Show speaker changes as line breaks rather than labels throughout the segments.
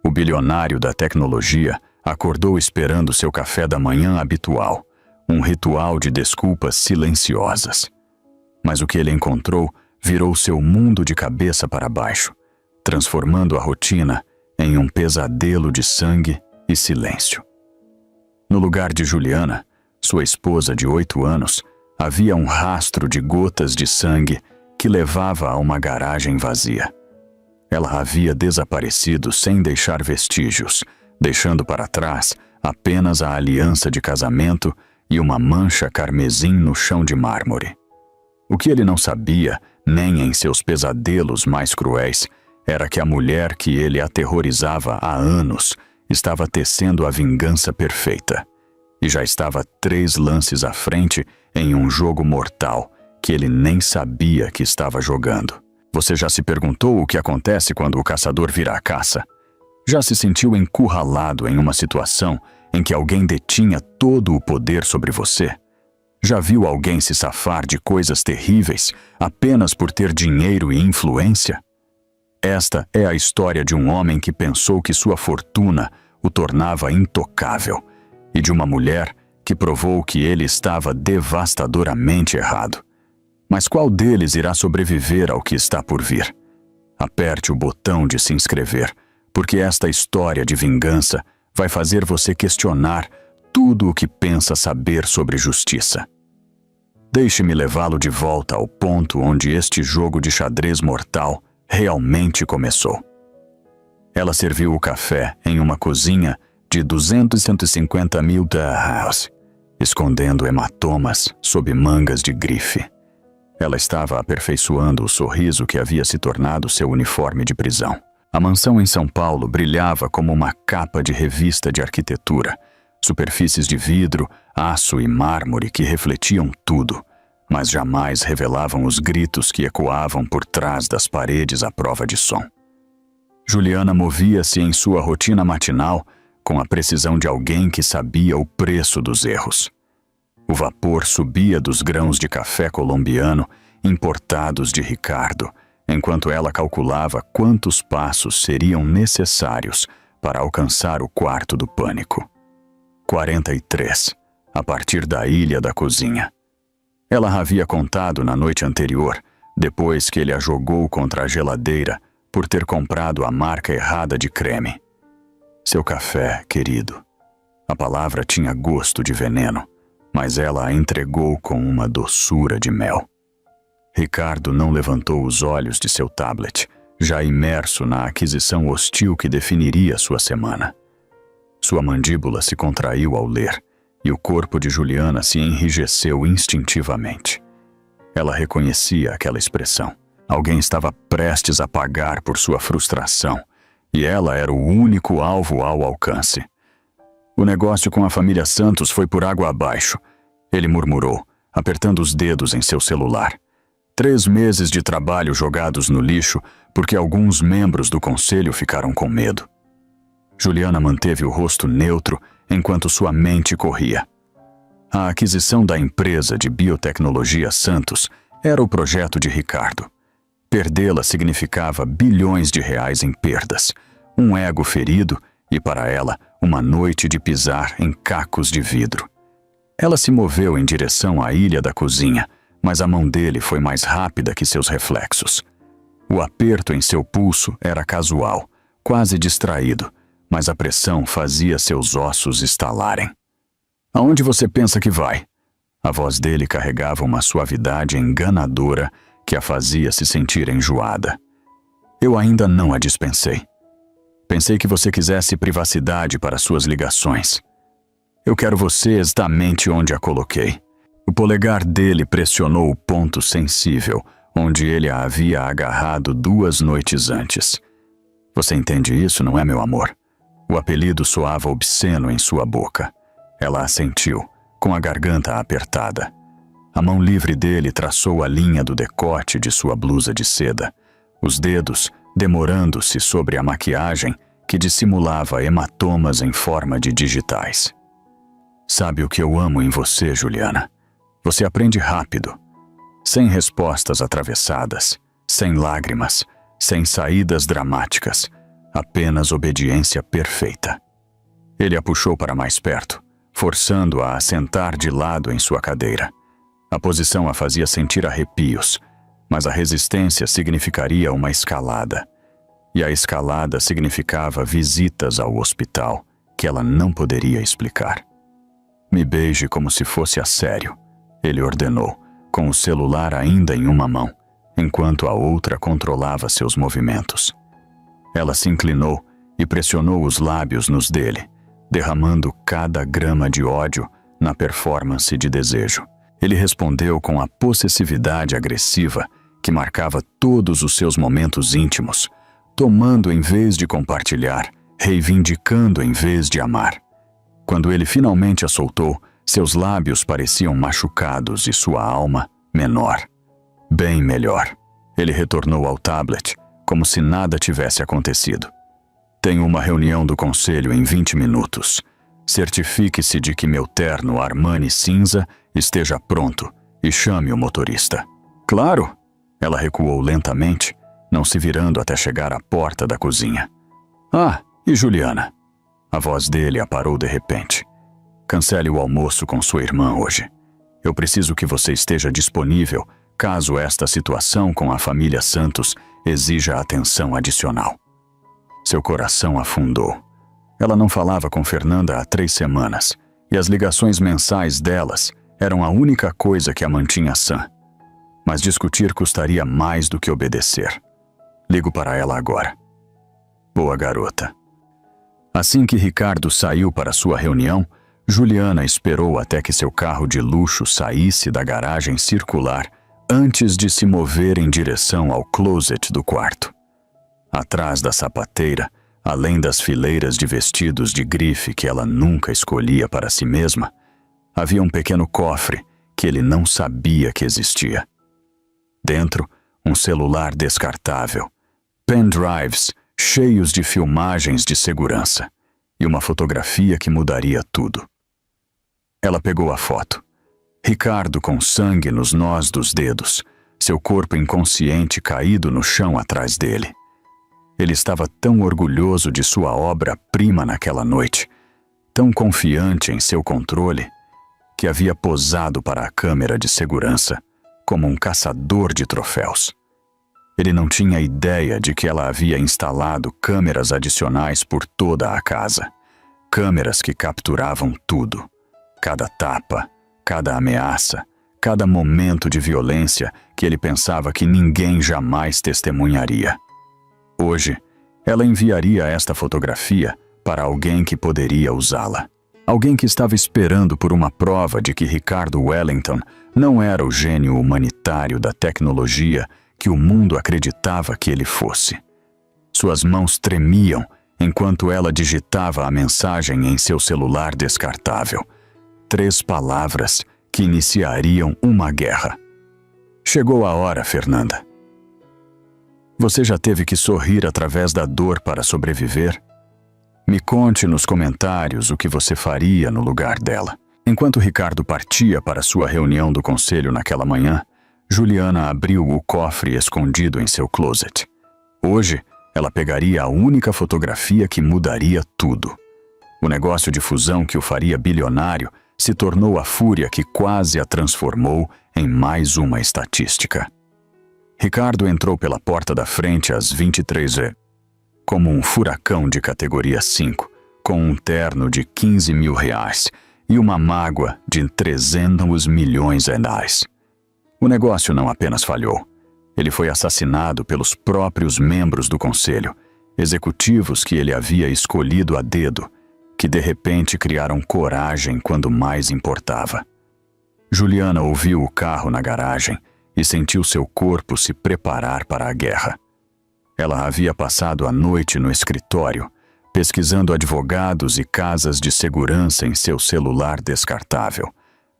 O bilionário da tecnologia acordou esperando seu café da manhã habitual, um ritual de desculpas silenciosas. Mas o que ele encontrou virou seu mundo de cabeça para baixo, transformando a rotina em um pesadelo de sangue e silêncio. No lugar de Juliana, sua esposa de 8 anos, havia um rastro de gotas de sangue que levava a uma garagem vazia. Ela havia desaparecido sem deixar vestígios, deixando para trás apenas a aliança de casamento e uma mancha carmesim no chão de mármore. O que ele não sabia, nem em seus pesadelos mais cruéis, era que a mulher que ele aterrorizava há anos estava tecendo a vingança perfeita e já estava 3 lances à frente em um jogo mortal que ele nem sabia que estava jogando. Você já se perguntou o que acontece quando o caçador vira a caça? Já se sentiu encurralado em uma situação em que alguém detinha todo o poder sobre você? Já viu alguém se safar de coisas terríveis apenas por ter dinheiro e influência? Esta é a história de um homem que pensou que sua fortuna o tornava intocável e de uma mulher que provou que ele estava devastadoramente errado. Mas qual deles irá sobreviver ao que está por vir? Aperte o botão de se inscrever, porque esta história de vingança vai fazer você questionar tudo o que pensa saber sobre justiça. Deixe-me levá-lo de volta ao ponto onde este jogo de xadrez mortal realmente começou. Ela serviu o café em uma cozinha de 250 mil $, escondendo hematomas sob mangas de grife. Ela estava aperfeiçoando o sorriso que havia se tornado seu uniforme de prisão. A mansão em São Paulo brilhava como uma capa de revista de arquitetura, superfícies de vidro, aço e mármore que refletiam tudo, mas jamais revelavam os gritos que ecoavam por trás das paredes à prova de som. Juliana movia-se em sua rotina matinal com a precisão de alguém que sabia o preço dos erros. O vapor subia dos grãos de café colombiano importados de Ricardo, enquanto ela calculava quantos passos seriam necessários para alcançar o quarto do pânico. 43, a partir da ilha da cozinha. Ela havia contado na noite anterior, depois que ele a jogou contra a geladeira por ter comprado a marca errada de creme. Seu café, querido. A palavra tinha gosto de veneno, mas ela a entregou com uma doçura de mel. Ricardo não levantou os olhos de seu tablet, já imerso na aquisição hostil que definiria sua semana. Sua mandíbula se contraiu ao ler, e o corpo de Juliana se enrijeceu instintivamente. Ela reconhecia aquela expressão. Alguém estava prestes a pagar por sua frustração, e ela era o único alvo ao alcance. O negócio com a família Santos foi por água abaixo, ele murmurou, apertando os dedos em seu celular. 3 meses de trabalho jogados no lixo porque alguns membros do conselho ficaram com medo. Juliana manteve o rosto neutro enquanto sua mente corria. A aquisição da empresa de biotecnologia Santos era o projeto de Ricardo. Perdê-la significava bilhões de reais em perdas, um ego ferido e, para ela, uma noite de pisar em cacos de vidro. Ela se moveu em direção à ilha da cozinha, mas a mão dele foi mais rápida que seus reflexos. O aperto em seu pulso era casual, quase distraído, mas a pressão fazia seus ossos estalarem. Aonde você pensa que vai? A voz dele carregava uma suavidade enganadora que a fazia se sentir enjoada. Eu ainda não a dispensei. Pensei que você quisesse privacidade para suas ligações. Eu quero você exatamente onde a coloquei. O polegar dele pressionou o ponto sensível, onde ele a havia agarrado 2 noites antes. Você entende isso, não é, meu amor? O apelido soava obsceno em sua boca. Ela assentiu, com a garganta apertada. A mão livre dele traçou a linha do decote de sua blusa de seda, os dedos demorando-se sobre a maquiagem que dissimulava hematomas em forma de digitais. Sabe o que eu amo em você, Juliana? Você aprende rápido, sem respostas atravessadas, sem lágrimas, sem saídas dramáticas. apenas obediência perfeita. Ele a puxou para mais perto, forçando-a a sentar de lado em sua cadeira. A posição a fazia sentir arrepios, mas a resistência significaria uma escalada. E a escalada significava visitas ao hospital que ela não poderia explicar. Me beije como se fosse a sério, ele ordenou, com o celular ainda em uma mão, enquanto a outra controlava seus movimentos. Ela se inclinou e pressionou os lábios nos dele, derramando cada grama de ódio na performance de desejo. Ele respondeu com a possessividade agressiva que marcava todos os seus momentos íntimos, tomando em vez de compartilhar, reivindicando em vez de amar. Quando ele finalmente a soltou, seus lábios pareciam machucados e sua alma menor. Bem melhor. Ele retornou ao tablet, como se nada tivesse acontecido. Tenho uma reunião do conselho em 20 minutos. Certifique-se de que meu terno Armani cinza esteja pronto e chame o motorista. Claro! Ela recuou lentamente, não se virando até chegar à porta da cozinha. Ah, e Juliana? A voz dele a parou de repente. Cancele o almoço com sua irmã hoje. Eu preciso que você esteja disponível caso esta situação com a família Santos exija atenção adicional. Seu coração afundou. Ela não falava com Fernanda há 3 semanas, e as ligações mensais delas eram a única coisa que a mantinha sã. Mas discutir custaria mais do que obedecer. Ligo para ela agora. Boa garota. Assim que Ricardo saiu para sua reunião, Juliana esperou até que seu carro de luxo saísse da garagem circular antes de se mover em direção ao closet do quarto. Atrás da sapateira, além das fileiras de vestidos de grife que ela nunca escolhia para si mesma, havia um pequeno cofre que ele não sabia que existia. Dentro, um celular descartável, pendrives cheios de filmagens de segurança e uma fotografia que mudaria tudo. Ela pegou a foto. Ricardo com sangue nos nós dos dedos, seu corpo inconsciente caído no chão atrás dele. Ele estava tão orgulhoso de sua obra-prima naquela noite, tão confiante em seu controle, que havia posado para a câmera de segurança como um caçador de troféus. Ele não tinha ideia de que ela havia instalado câmeras adicionais por toda a casa. Câmeras que capturavam tudo. Cada tapa, cada ameaça, cada momento de violência que ele pensava que ninguém jamais testemunharia. Hoje, ela enviaria esta fotografia para alguém que poderia usá-la. Alguém que estava esperando por uma prova de que Ricardo Wellington não era o gênio humanitário da tecnologia que o mundo acreditava que ele fosse. Suas mãos tremiam enquanto ela digitava a mensagem em seu celular descartável. 3 palavras que iniciariam uma guerra. Chegou a hora, Fernanda. Você já teve que sorrir através da dor para sobreviver? Me conte nos comentários o que você faria no lugar dela. Enquanto Ricardo partia para sua reunião do conselho naquela manhã, Juliana abriu o cofre escondido em seu closet. Hoje, ela pegaria a única fotografia que mudaria tudo. O negócio de fusão que o faria bilionário se tornou a fúria que quase a transformou em mais uma estatística. Ricardo entrou pela porta da frente às 23h, como um furacão de categoria 5, com um terno de R$15.000 e uma mágoa de 300 milhões de reais. O negócio não apenas falhou. Ele foi assassinado pelos próprios membros do conselho, executivos que ele havia escolhido a dedo, que de repente criaram coragem quando mais importava. Juliana ouviu o carro na garagem e sentiu seu corpo se preparar para a guerra. Ela havia passado a noite no escritório, pesquisando advogados e casas de segurança em seu celular descartável,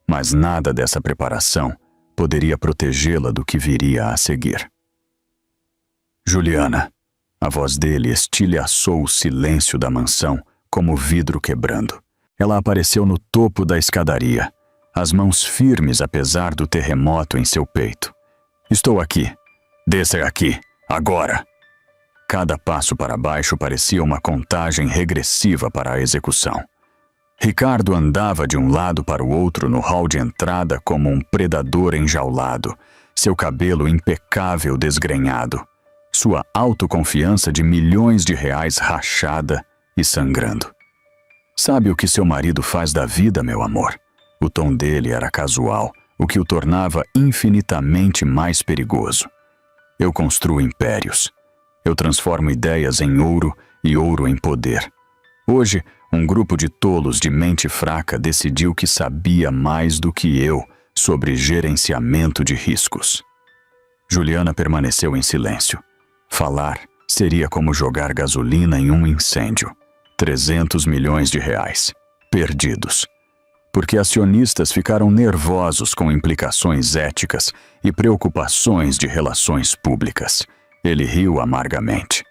mas nada dessa preparação poderia protegê-la do que viria a seguir. Juliana, a voz dele estilhaçou o silêncio da mansão como vidro quebrando. Ela apareceu no topo da escadaria, as mãos firmes apesar do terremoto em seu peito. Estou aqui. Desça aqui, agora. Cada passo para baixo parecia uma contagem regressiva para a execução. Ricardo andava de um lado para o outro no hall de entrada como um predador enjaulado, seu cabelo impecável desgrenhado, sua autoconfiança de milhões de reais rachada e sangrando. Sabe o que seu marido faz da vida, meu amor? O tom dele era casual, o que o tornava infinitamente mais perigoso. Eu construo impérios. Eu transformo ideias em ouro e ouro em poder. Hoje, um grupo de tolos de mente fraca decidiu que sabia mais do que eu sobre gerenciamento de riscos. Juliana permaneceu em silêncio. Falar seria como jogar gasolina em um incêndio. 300 milhões de reais. Perdidos. Porque acionistas ficaram nervosos com implicações éticas e preocupações de relações públicas. Ele riu amargamente.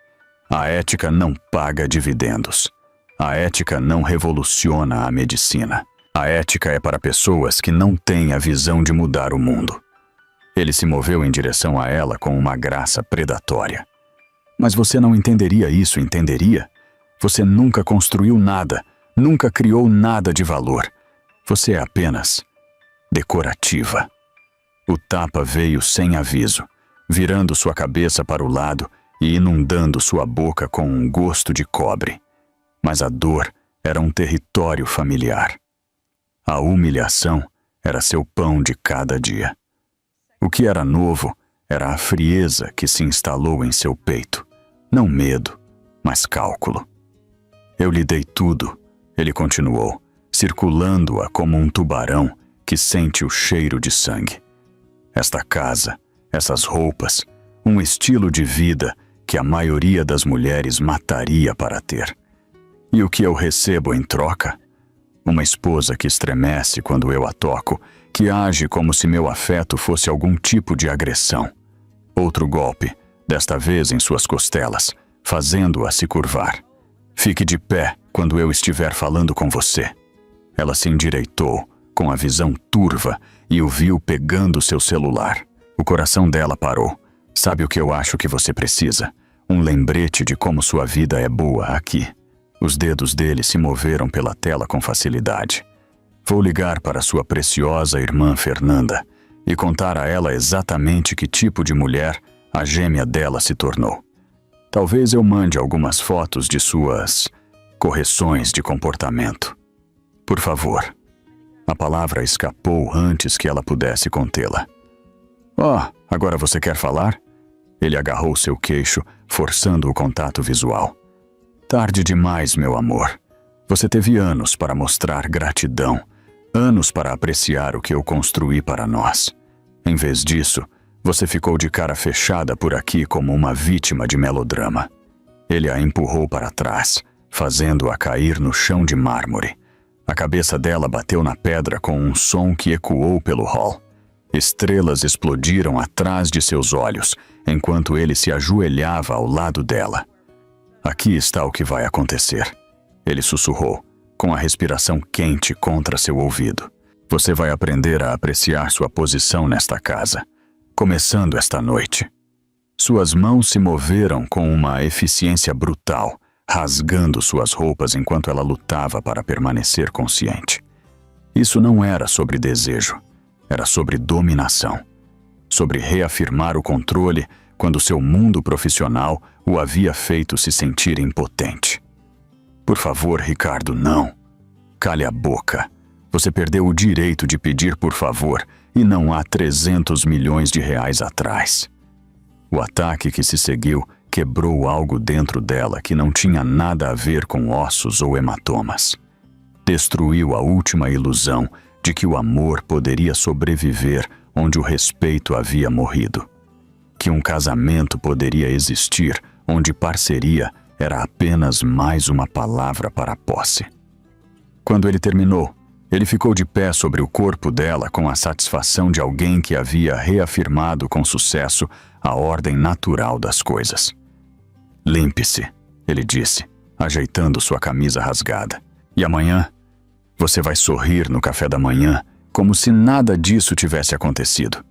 A ética não paga dividendos. A ética não revoluciona a medicina. A ética é para pessoas que não têm a visão de mudar o mundo. Ele se moveu em direção a ela com uma graça predatória. Mas você não entenderia isso, entenderia? Você nunca construiu nada, nunca criou nada de valor. Você é apenas decorativa. O tapa veio sem aviso, virando sua cabeça para o lado e inundando sua boca com um gosto de cobre. Mas a dor era um território familiar. A humilhação era seu pão de cada dia. O que era novo era a frieza que se instalou em seu peito. Não medo, mas cálculo. Eu lhe dei tudo, ele continuou, circulando-a como um tubarão que sente o cheiro de sangue. Esta casa, essas roupas, um estilo de vida que a maioria das mulheres mataria para ter. E o que eu recebo em troca? Uma esposa que estremece quando eu a toco, que age como se meu afeto fosse algum tipo de agressão. Outro golpe, desta vez em suas costelas, fazendo-a se curvar. Fique de pé quando eu estiver falando com você. Ela se endireitou, com a visão turva, e o viu pegando seu celular. O coração dela parou. Sabe o que eu acho que você precisa? Um lembrete de como sua vida é boa aqui. Os dedos dele se moveram pela tela com facilidade. Vou ligar para sua preciosa irmã Fernanda e contar a ela exatamente que tipo de mulher a gêmea dela se tornou. Talvez eu mande algumas fotos de suas correções de comportamento. Por favor. A palavra escapou antes que ela pudesse contê-la. Agora você quer falar? Ele agarrou seu queixo, forçando o contato visual. Tarde demais, meu amor. Você teve anos para mostrar gratidão, anos para apreciar o que eu construí para nós. Em vez disso, você ficou de cara fechada por aqui como uma vítima de melodrama. Ele a empurrou para trás, fazendo-a cair no chão de mármore. A cabeça dela bateu na pedra com um som que ecoou pelo hall. Estrelas explodiram atrás de seus olhos, enquanto ele se ajoelhava ao lado dela. Aqui está o que vai acontecer. Ele sussurrou, com a respiração quente contra seu ouvido. Você vai aprender a apreciar sua posição nesta casa, começando esta noite. Suas mãos se moveram com uma eficiência brutal, rasgando suas roupas enquanto ela lutava para permanecer consciente. Isso não era sobre desejo, era sobre dominação. Sobre reafirmar o controle quando seu mundo profissional o havia feito se sentir impotente. Por favor, Ricardo, não. Cale a boca. Você perdeu o direito de pedir por favor e não há 300 milhões de reais atrás. O ataque que se seguiu quebrou algo dentro dela que não tinha nada a ver com ossos ou hematomas. Destruiu a última ilusão de que o amor poderia sobreviver onde o respeito havia morrido. Que um casamento poderia existir onde parceria era apenas mais uma palavra para a posse. Quando ele terminou, ele ficou de pé sobre o corpo dela com a satisfação de alguém que havia reafirmado com sucesso a ordem natural das coisas. Limpe-se, ele disse, ajeitando sua camisa rasgada. E amanhã, você vai sorrir no café da manhã como se nada disso tivesse acontecido.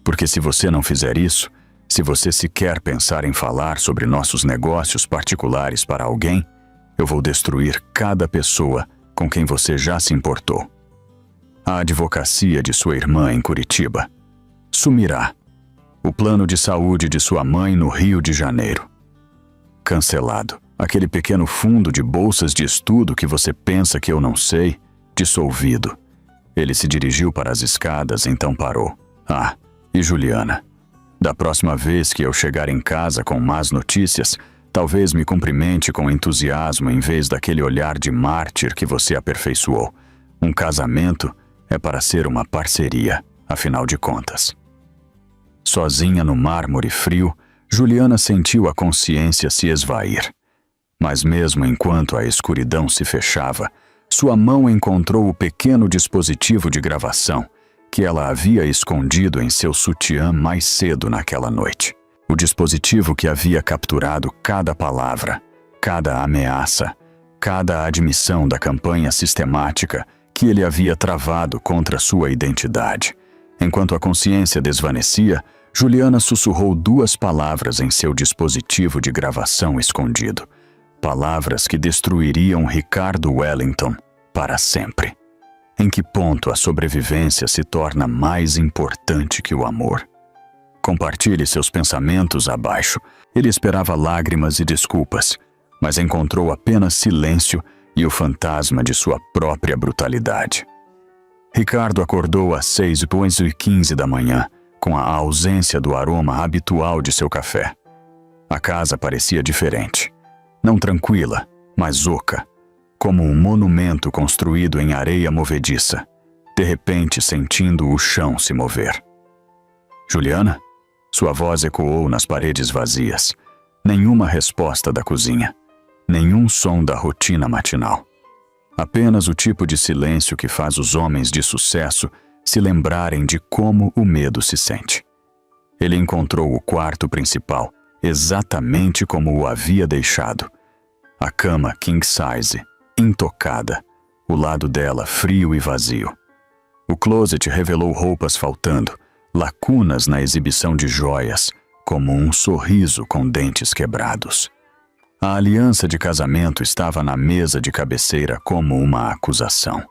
Porque se você não fizer isso, Se você sequer pensar em falar sobre nossos negócios particulares para alguém, eu vou destruir cada pessoa com quem você já se importou. A advocacia de sua irmã em Curitiba sumirá. O plano de saúde de sua mãe no Rio de Janeiro cancelado. Aquele pequeno fundo de bolsas de estudo que você pensa que eu não sei, dissolvido. Ele se dirigiu para as escadas, então parou. Ah, e Juliana? Da próxima vez que eu chegar em casa com más notícias, talvez me cumprimente com entusiasmo em vez daquele olhar de mártir que você aperfeiçoou. Um casamento é para ser uma parceria, afinal de contas. Sozinha no mármore frio, Juliana sentiu a consciência se esvair. Mas mesmo enquanto a escuridão se fechava, sua mão encontrou o pequeno dispositivo de gravação que ela havia escondido em seu sutiã mais cedo naquela noite. O dispositivo que havia capturado cada palavra, cada ameaça, cada admissão da campanha sistemática que ele havia travado contra sua identidade. Enquanto a consciência desvanecia, Juliana sussurrou 2 palavras em seu dispositivo de gravação escondido. Palavras que destruiriam Ricardo Wellington para sempre. Em que ponto a sobrevivência se torna mais importante que o amor? Compartilhe seus pensamentos abaixo. Ele esperava lágrimas e desculpas, mas encontrou apenas silêncio e o fantasma de sua própria brutalidade. Ricardo acordou às 6h15 da manhã, com a ausência do aroma habitual de seu café. A casa parecia diferente. Não tranquila, mas oca, como um monumento construído em areia movediça, de repente sentindo o chão se mover. Juliana? Sua voz ecoou nas paredes vazias. Nenhuma resposta da cozinha. Nenhum som da rotina matinal. Apenas o tipo de silêncio que faz os homens de sucesso se lembrarem de como o medo se sente. Ele encontrou o quarto principal, exatamente como o havia deixado. A cama king size, intocada, o lado dela frio e vazio. O closet revelou roupas faltando, lacunas na exibição de joias, como um sorriso com dentes quebrados. A aliança de casamento estava na mesa de cabeceira como uma acusação.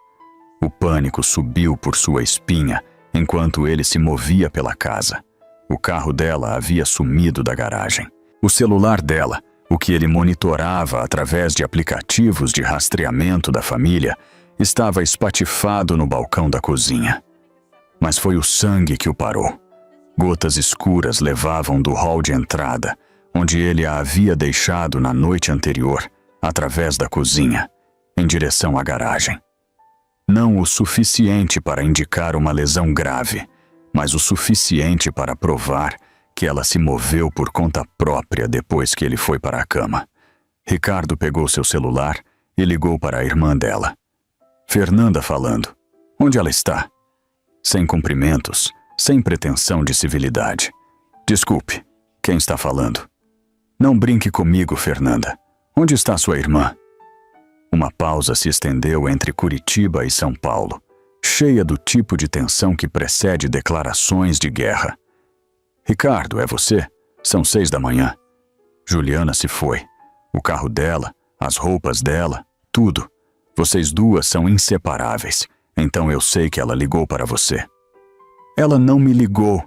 O pânico subiu por sua espinha enquanto ele se movia pela casa. O carro dela havia sumido da garagem. O celular dela, o que ele monitorava através de aplicativos de rastreamento da família, estava espatifado no balcão da cozinha. Mas foi o sangue que o parou. Gotas escuras levavam do hall de entrada, onde ele a havia deixado na noite anterior, através da cozinha, em direção à garagem. Não o suficiente para indicar uma lesão grave, mas o suficiente para provar que ela se moveu por conta própria depois que ele foi para a cama. Ricardo pegou seu celular e ligou para a irmã dela. Fernanda falando. Onde ela está? Sem cumprimentos, sem pretensão de civilidade. Desculpe, quem está falando? Não brinque comigo, Fernanda. Onde está sua irmã? Uma pausa se estendeu entre Curitiba e São Paulo, cheia do tipo de tensão que precede declarações de guerra. Ricardo, é você? São 6 da manhã. Juliana se foi. O carro dela, as roupas dela, tudo. Vocês duas são inseparáveis, então eu sei que ela ligou para você. Ela não me ligou.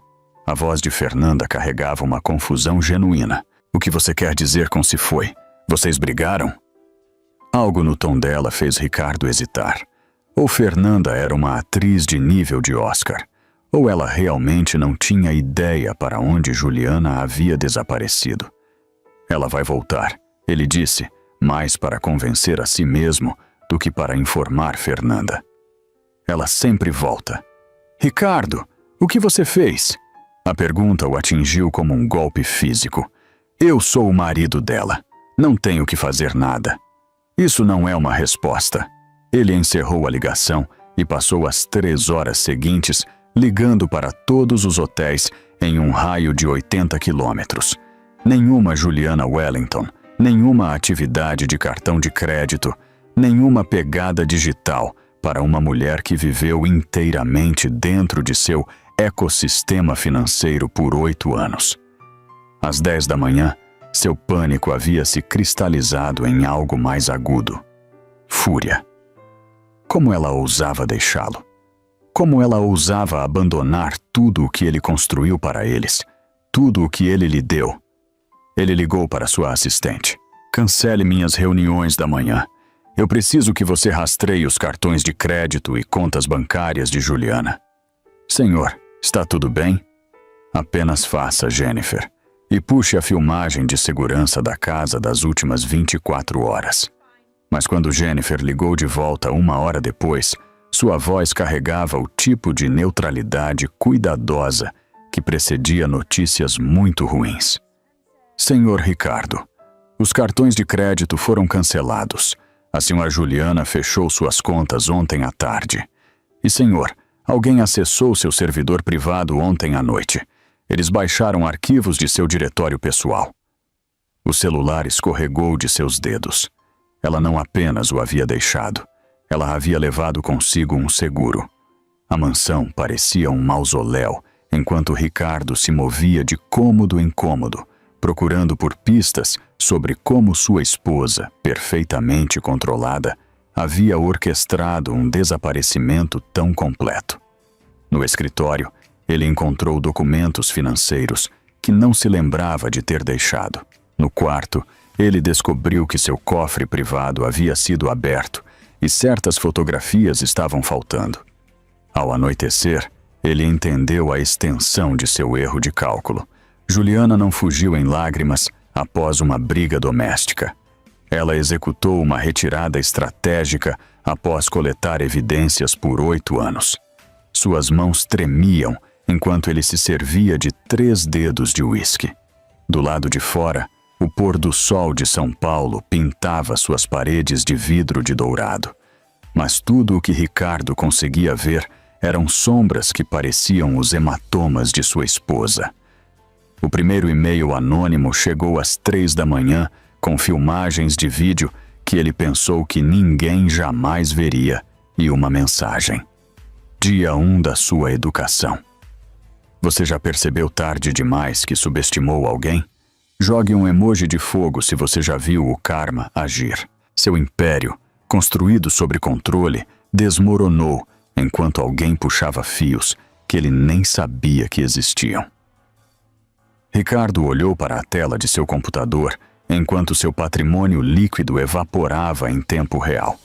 A voz de Fernanda carregava uma confusão genuína. O que você quer dizer com se foi? Vocês brigaram? Algo no tom dela fez Ricardo hesitar. Ou Fernanda era uma atriz de nível de Oscar, ou ela realmente não tinha ideia para onde Juliana havia desaparecido. Ela vai voltar, ele disse, mais para convencer a si mesmo do que para informar Fernanda. Ela sempre volta. Ricardo, o que você fez? A pergunta o atingiu como um golpe físico. Eu sou o marido dela. Não tenho que fazer nada. Isso não é uma resposta. Ele encerrou a ligação e passou as 3 horas seguintes ligando para todos os hotéis em um raio de 80 quilômetros. Nenhuma Juliana Wellington, nenhuma atividade de cartão de crédito, nenhuma pegada digital para uma mulher que viveu inteiramente dentro de seu ecossistema financeiro por 8 anos. Às 10 da manhã, seu pânico havia se cristalizado em algo mais agudo: fúria. Como ela ousava deixá-lo? Como ela ousava abandonar tudo o que ele construiu para eles, tudo o que ele lhe deu? Ele ligou para sua assistente. Cancele minhas reuniões da manhã. Eu preciso que você rastreie os cartões de crédito e contas bancárias de Juliana. Senhor, está tudo bem? Apenas faça, Jennifer, e puxe a filmagem de segurança da casa das últimas 24 horas. Mas quando Jennifer ligou de volta 1 hora depois, sua voz carregava o tipo de neutralidade cuidadosa que precedia notícias muito ruins. Senhor Ricardo, os cartões de crédito foram cancelados. A senhora Juliana fechou suas contas ontem à tarde. E, senhor, alguém acessou seu servidor privado ontem à noite. Eles baixaram arquivos de seu diretório pessoal. O celular escorregou de seus dedos. Ela não apenas o havia deixado, ela havia levado consigo um seguro. A mansão parecia um mausoléu, enquanto Ricardo se movia de cômodo em cômodo, procurando por pistas sobre como sua esposa, perfeitamente controlada, havia orquestrado um desaparecimento tão completo. No escritório, ele encontrou documentos financeiros que não se lembrava de ter deixado. No quarto, ele descobriu que seu cofre privado havia sido aberto e certas fotografias estavam faltando. Ao anoitecer, ele entendeu a extensão de seu erro de cálculo. Juliana não fugiu em lágrimas após uma briga doméstica. Ela executou uma retirada estratégica após coletar evidências por 8 anos. Suas mãos tremiam enquanto ele se servia de 3 dedos de uísque. Do lado de fora, o pôr do sol de São Paulo pintava suas paredes de vidro de dourado. Mas tudo o que Ricardo conseguia ver eram sombras que pareciam os hematomas de sua esposa. O primeiro e-mail anônimo chegou às 3 da manhã com filmagens de vídeo que ele pensou que ninguém jamais veria e uma mensagem. Dia 1 da sua educação. Você já percebeu tarde demais que subestimou alguém? Jogue um emoji de fogo se você já viu o karma agir. Seu império, construído sobre controle, desmoronou enquanto alguém puxava fios que ele nem sabia que existiam. Ricardo olhou para a tela de seu computador enquanto seu patrimônio líquido evaporava em tempo real.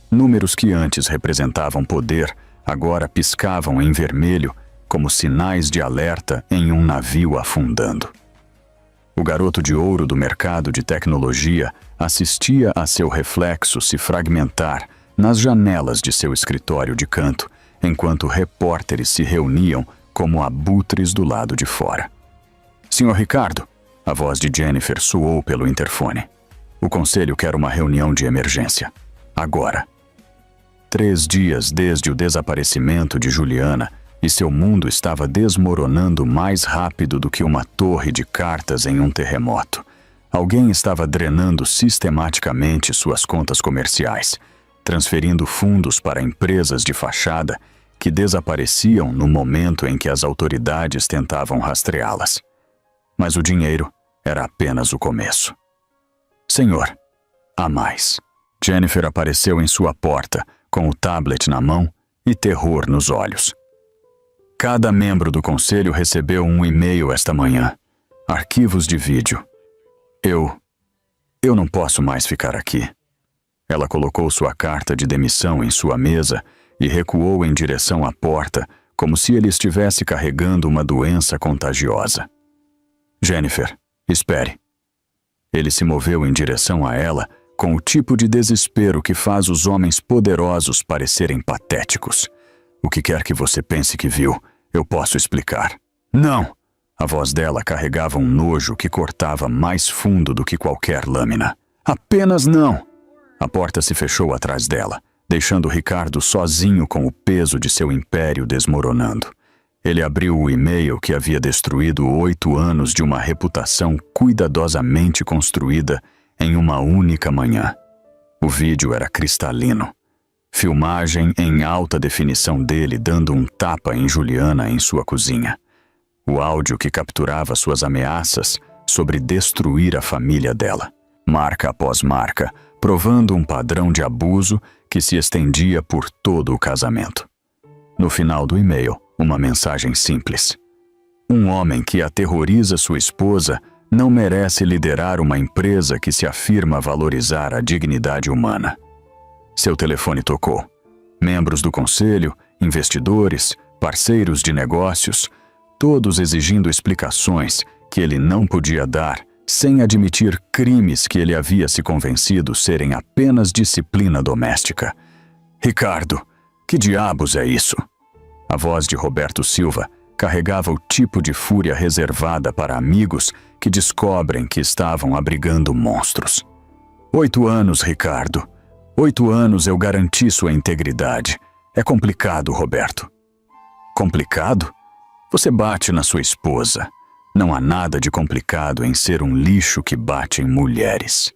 Números que antes representavam poder agora piscavam em vermelho como sinais de alerta em um navio afundando. O garoto de ouro do mercado de tecnologia assistia a seu reflexo se fragmentar nas janelas de seu escritório de canto, enquanto repórteres se reuniam como abutres do lado de fora. Senhor Ricardo, a voz de Jennifer soou pelo interfone. O conselho quer uma reunião de emergência. Agora. 3 dias desde o desaparecimento de Juliana e seu mundo estava desmoronando mais rápido do que uma torre de cartas em um terremoto. Alguém estava drenando sistematicamente suas contas comerciais, transferindo fundos para empresas de fachada que desapareciam no momento em que as autoridades tentavam rastreá-las. Mas o dinheiro era apenas o começo. Senhor, há mais. Jennifer apareceu em sua porta, com o tablet na mão e terror nos olhos. Cada membro do conselho recebeu um e-mail esta manhã. Arquivos de vídeo. Eu não posso mais ficar aqui. Ela colocou sua carta de demissão em sua mesa e recuou em direção à porta, como se ele estivesse carregando uma doença contagiosa. Jennifer, espere. Ele se moveu em direção a ela com o tipo de desespero que faz os homens poderosos parecerem patéticos. O que quer que você pense que viu, eu posso explicar. Não! A voz dela carregava um nojo que cortava mais fundo do que qualquer lâmina. Apenas não! A porta se fechou atrás dela, deixando Ricardo sozinho com o peso de seu império desmoronando. Ele abriu o e-mail que havia destruído 8 anos de uma reputação cuidadosamente construída em uma única manhã. O vídeo era cristalino. Filmagem em alta definição dele dando um tapa em Juliana em sua cozinha. O áudio que capturava suas ameaças sobre destruir a família dela, marca após marca, provando um padrão de abuso que se estendia por todo o casamento. No final do e-mail, uma mensagem simples: um homem que aterroriza sua esposa não merece liderar uma empresa que se afirma valorizar a dignidade humana. Seu telefone tocou. Membros do conselho, investidores, parceiros de negócios, todos exigindo explicações que ele não podia dar sem admitir crimes que ele havia se convencido serem apenas disciplina doméstica. Ricardo, que diabos é isso? A voz de Roberto Silva carregava o tipo de fúria reservada para amigos que descobrem que estavam abrigando monstros. 8 anos, Ricardo. 8 anos eu garanti sua integridade. É complicado, Roberto. Complicado? Você bate na sua esposa. Não há nada de complicado em ser um lixo que bate em mulheres.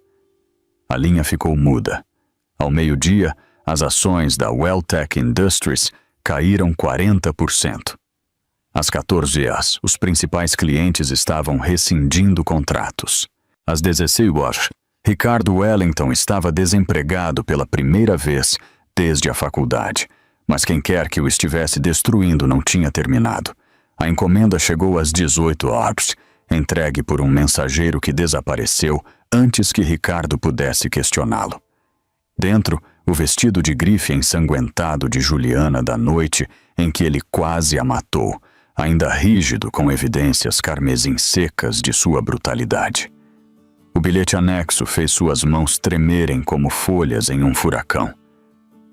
A linha ficou muda. Ao meio-dia, as ações da Welltec Industries caíram 40%. Às 14 horas, os principais clientes estavam rescindindo contratos. Às 16 horas, Ricardo Wellington estava desempregado pela primeira vez desde a faculdade, mas quem quer que o estivesse destruindo não tinha terminado. A encomenda chegou às 18 horas, entregue por um mensageiro que desapareceu antes que Ricardo pudesse questioná-lo. Dentro, o vestido de grife ensanguentado de Juliana da noite em que ele quase a matou, ainda rígido com evidências carmesim secas de sua brutalidade. O bilhete anexo fez suas mãos tremerem como folhas em um furacão.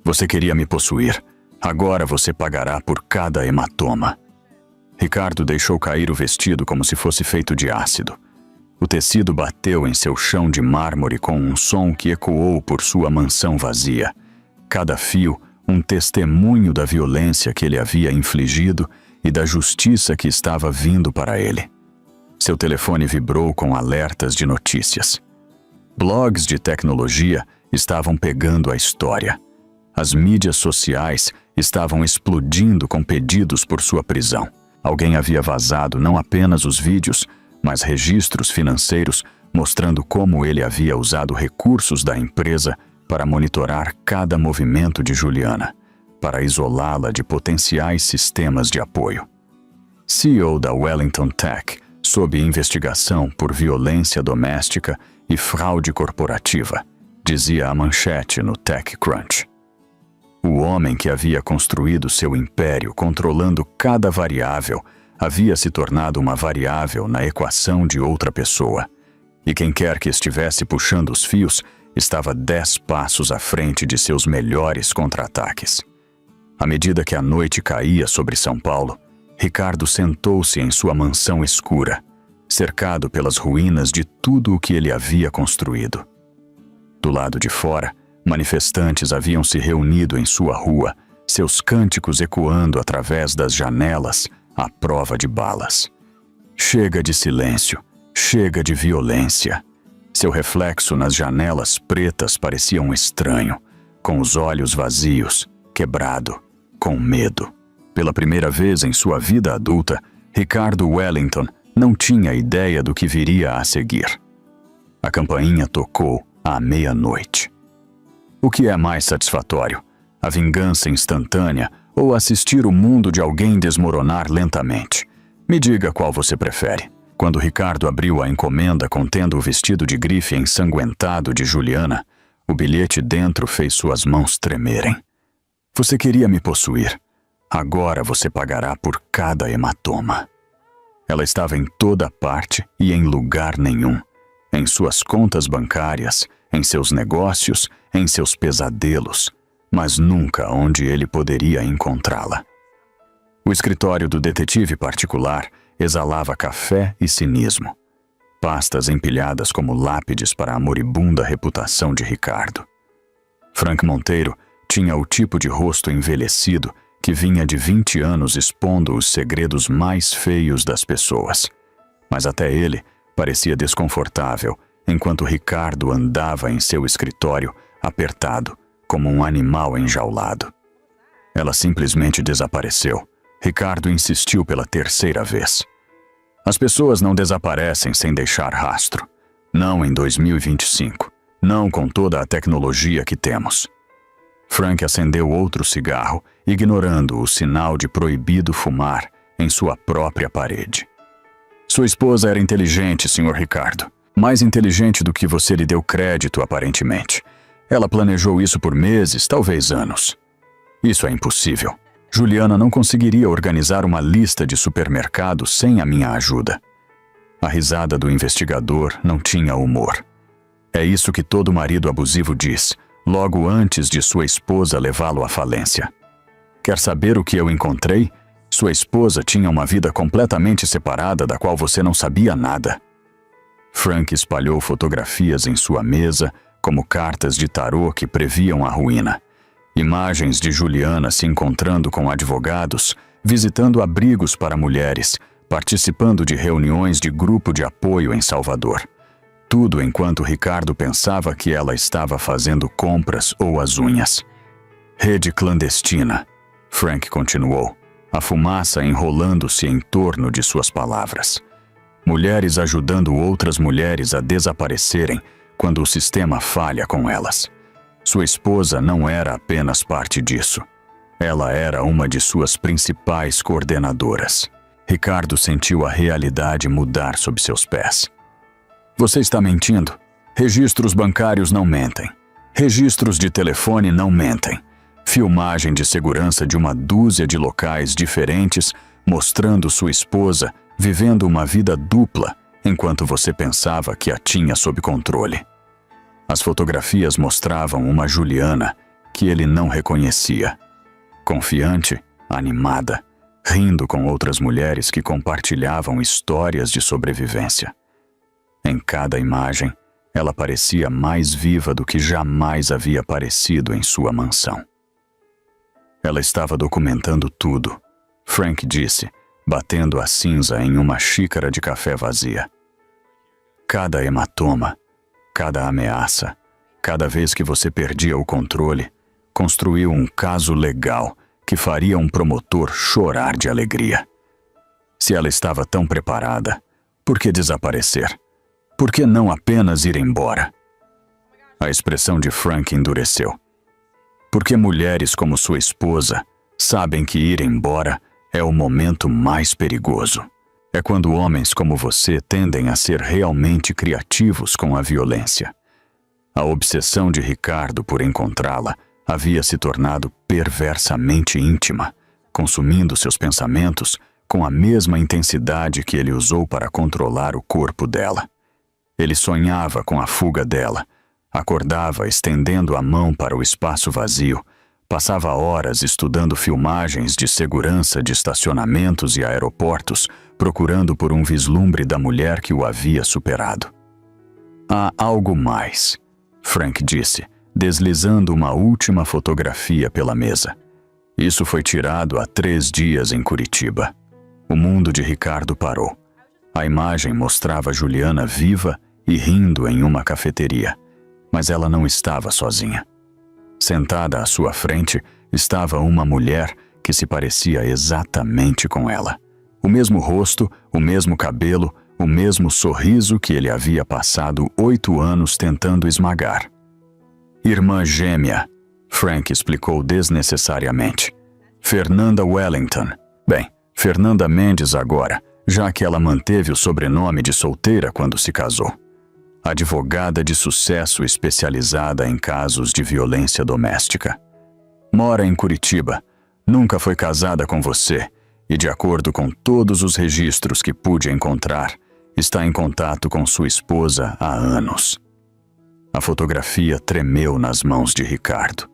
Você queria me possuir. Agora você pagará por cada hematoma. Ricardo deixou cair o vestido como se fosse feito de ácido. O tecido bateu em seu chão de mármore com um som que ecoou por sua mansão vazia. Cada fio, um testemunho da violência que ele havia infligido e da justiça que estava vindo para ele. Seu telefone vibrou com alertas de notícias. Blogs de tecnologia estavam pegando a história. As mídias sociais estavam explodindo com pedidos por sua prisão. Alguém havia vazado não apenas os vídeos, mas registros financeiros mostrando como ele havia usado recursos da empresa para monitorar cada movimento de Juliana, para isolá-la de potenciais sistemas de apoio. CEO da Wellington Tech, sob investigação por violência doméstica e fraude corporativa, dizia a manchete no TechCrunch. O homem que havia construído seu império controlando cada variável havia se tornado uma variável na equação de outra pessoa, e quem quer que estivesse puxando os fios estava 10 passos à frente de seus melhores contra-ataques. À medida que a noite caía sobre São Paulo, Ricardo sentou-se em sua mansão escura, cercado pelas ruínas de tudo o que ele havia construído. Do lado de fora, manifestantes haviam se reunido em sua rua, seus cânticos ecoando através das janelas à prova de balas. Chega de silêncio, chega de violência. Seu reflexo nas janelas pretas parecia um estranho, com os olhos vazios, quebrado, com medo. Pela primeira vez em sua vida adulta, Ricardo Wellington não tinha ideia do que viria a seguir. A campainha tocou à meia-noite. O que é mais satisfatório? A vingança instantânea ou assistir o mundo de alguém desmoronar lentamente? Me diga qual você prefere. Quando Ricardo abriu a encomenda contendo o vestido de grife ensanguentado de Juliana, o bilhete dentro fez suas mãos tremerem. Você queria me possuir. Agora você pagará por cada hematoma. Ela estava em toda parte e em lugar nenhum. Em suas contas bancárias, em seus negócios, em seus pesadelos, mas nunca onde ele poderia encontrá-la. O escritório do detetive particular exalava café e cinismo. Pastas empilhadas como lápides para a moribunda reputação de Ricardo. Frank Monteiro tinha o tipo de rosto envelhecido que vinha de 20 anos expondo os segredos mais feios das pessoas. Mas até ele parecia desconfortável enquanto Ricardo andava em seu escritório apertado, como um animal enjaulado. Ela simplesmente desapareceu. Ricardo insistiu pela terceira vez. As pessoas não desaparecem sem deixar rastro. Não em 2025. Não com toda a tecnologia que temos. Frank acendeu outro cigarro, ignorando o sinal de proibido fumar em sua própria parede. Sua esposa era inteligente, Sr. Ricardo. Mais inteligente do que você lhe deu crédito, aparentemente. Ela planejou isso por meses, talvez anos. Isso é impossível. Juliana não conseguiria organizar uma lista de supermercados sem a minha ajuda. A risada do investigador não tinha humor. É isso que todo marido abusivo diz, logo antes de sua esposa levá-lo à falência. Quer saber o que eu encontrei? Sua esposa tinha uma vida completamente separada da qual você não sabia nada. Frank espalhou fotografias em sua mesa, como cartas de tarô que previam a ruína. Imagens de Juliana se encontrando com advogados, visitando abrigos para mulheres, participando de reuniões de grupo de apoio em Salvador. Tudo enquanto Ricardo pensava que ela estava fazendo compras ou as unhas. Rede clandestina, Frank continuou, a fumaça enrolando-se em torno de suas palavras. Mulheres ajudando outras mulheres a desaparecerem quando o sistema falha com elas. Sua esposa não era apenas parte disso. Ela era uma de suas principais coordenadoras. Ricardo sentiu a realidade mudar sob seus pés. Você está mentindo? Registros bancários não mentem. Registros de telefone não mentem. Filmagem de segurança de uma dúzia de locais diferentes mostrando sua esposa vivendo uma vida dupla enquanto você pensava que a tinha sob controle. As fotografias mostravam uma Juliana que ele não reconhecia. Confiante, animada, rindo com outras mulheres que compartilhavam histórias de sobrevivência. Em cada imagem, ela parecia mais viva do que jamais havia parecido em sua mansão. Ela estava documentando tudo, Frank disse, batendo a cinza em uma xícara de café vazia. Cada hematoma, cada ameaça, cada vez que você perdia o controle, construiu um caso legal que faria um promotor chorar de alegria. Se ela estava tão preparada, por que desaparecer? Por que não apenas ir embora? A expressão de Frank endureceu. Porque mulheres como sua esposa sabem que ir embora é o momento mais perigoso. É quando homens como você tendem a ser realmente criativos com a violência. A obsessão de Ricardo por encontrá-la havia se tornado perversamente íntima, consumindo seus pensamentos com a mesma intensidade que ele usou para controlar o corpo dela. Ele sonhava com a fuga dela, acordava estendendo a mão para o espaço vazio, passava horas estudando filmagens de segurança de estacionamentos e aeroportos, procurando por um vislumbre da mulher que o havia superado. Há algo mais, Frank disse, deslizando uma última fotografia pela mesa. Isso foi tirado há 3 dias em Curitiba. O mundo de Ricardo parou. A imagem mostrava Juliana viva e rindo em uma cafeteria, mas ela não estava sozinha. Sentada à sua frente estava uma mulher que se parecia exatamente com ela. O mesmo rosto, o mesmo cabelo, o mesmo sorriso que ele havia passado 8 anos tentando esmagar. Irmã gêmea, Frank explicou desnecessariamente. Fernanda Wellington. Bem, Fernanda Mendes agora, já que ela manteve o sobrenome de solteira quando se casou. Advogada de sucesso especializada em casos de violência doméstica. Mora em Curitiba, nunca foi casada com você e, de acordo com todos os registros que pude encontrar, está em contato com sua esposa há anos. A fotografia tremeu nas mãos de Ricardo.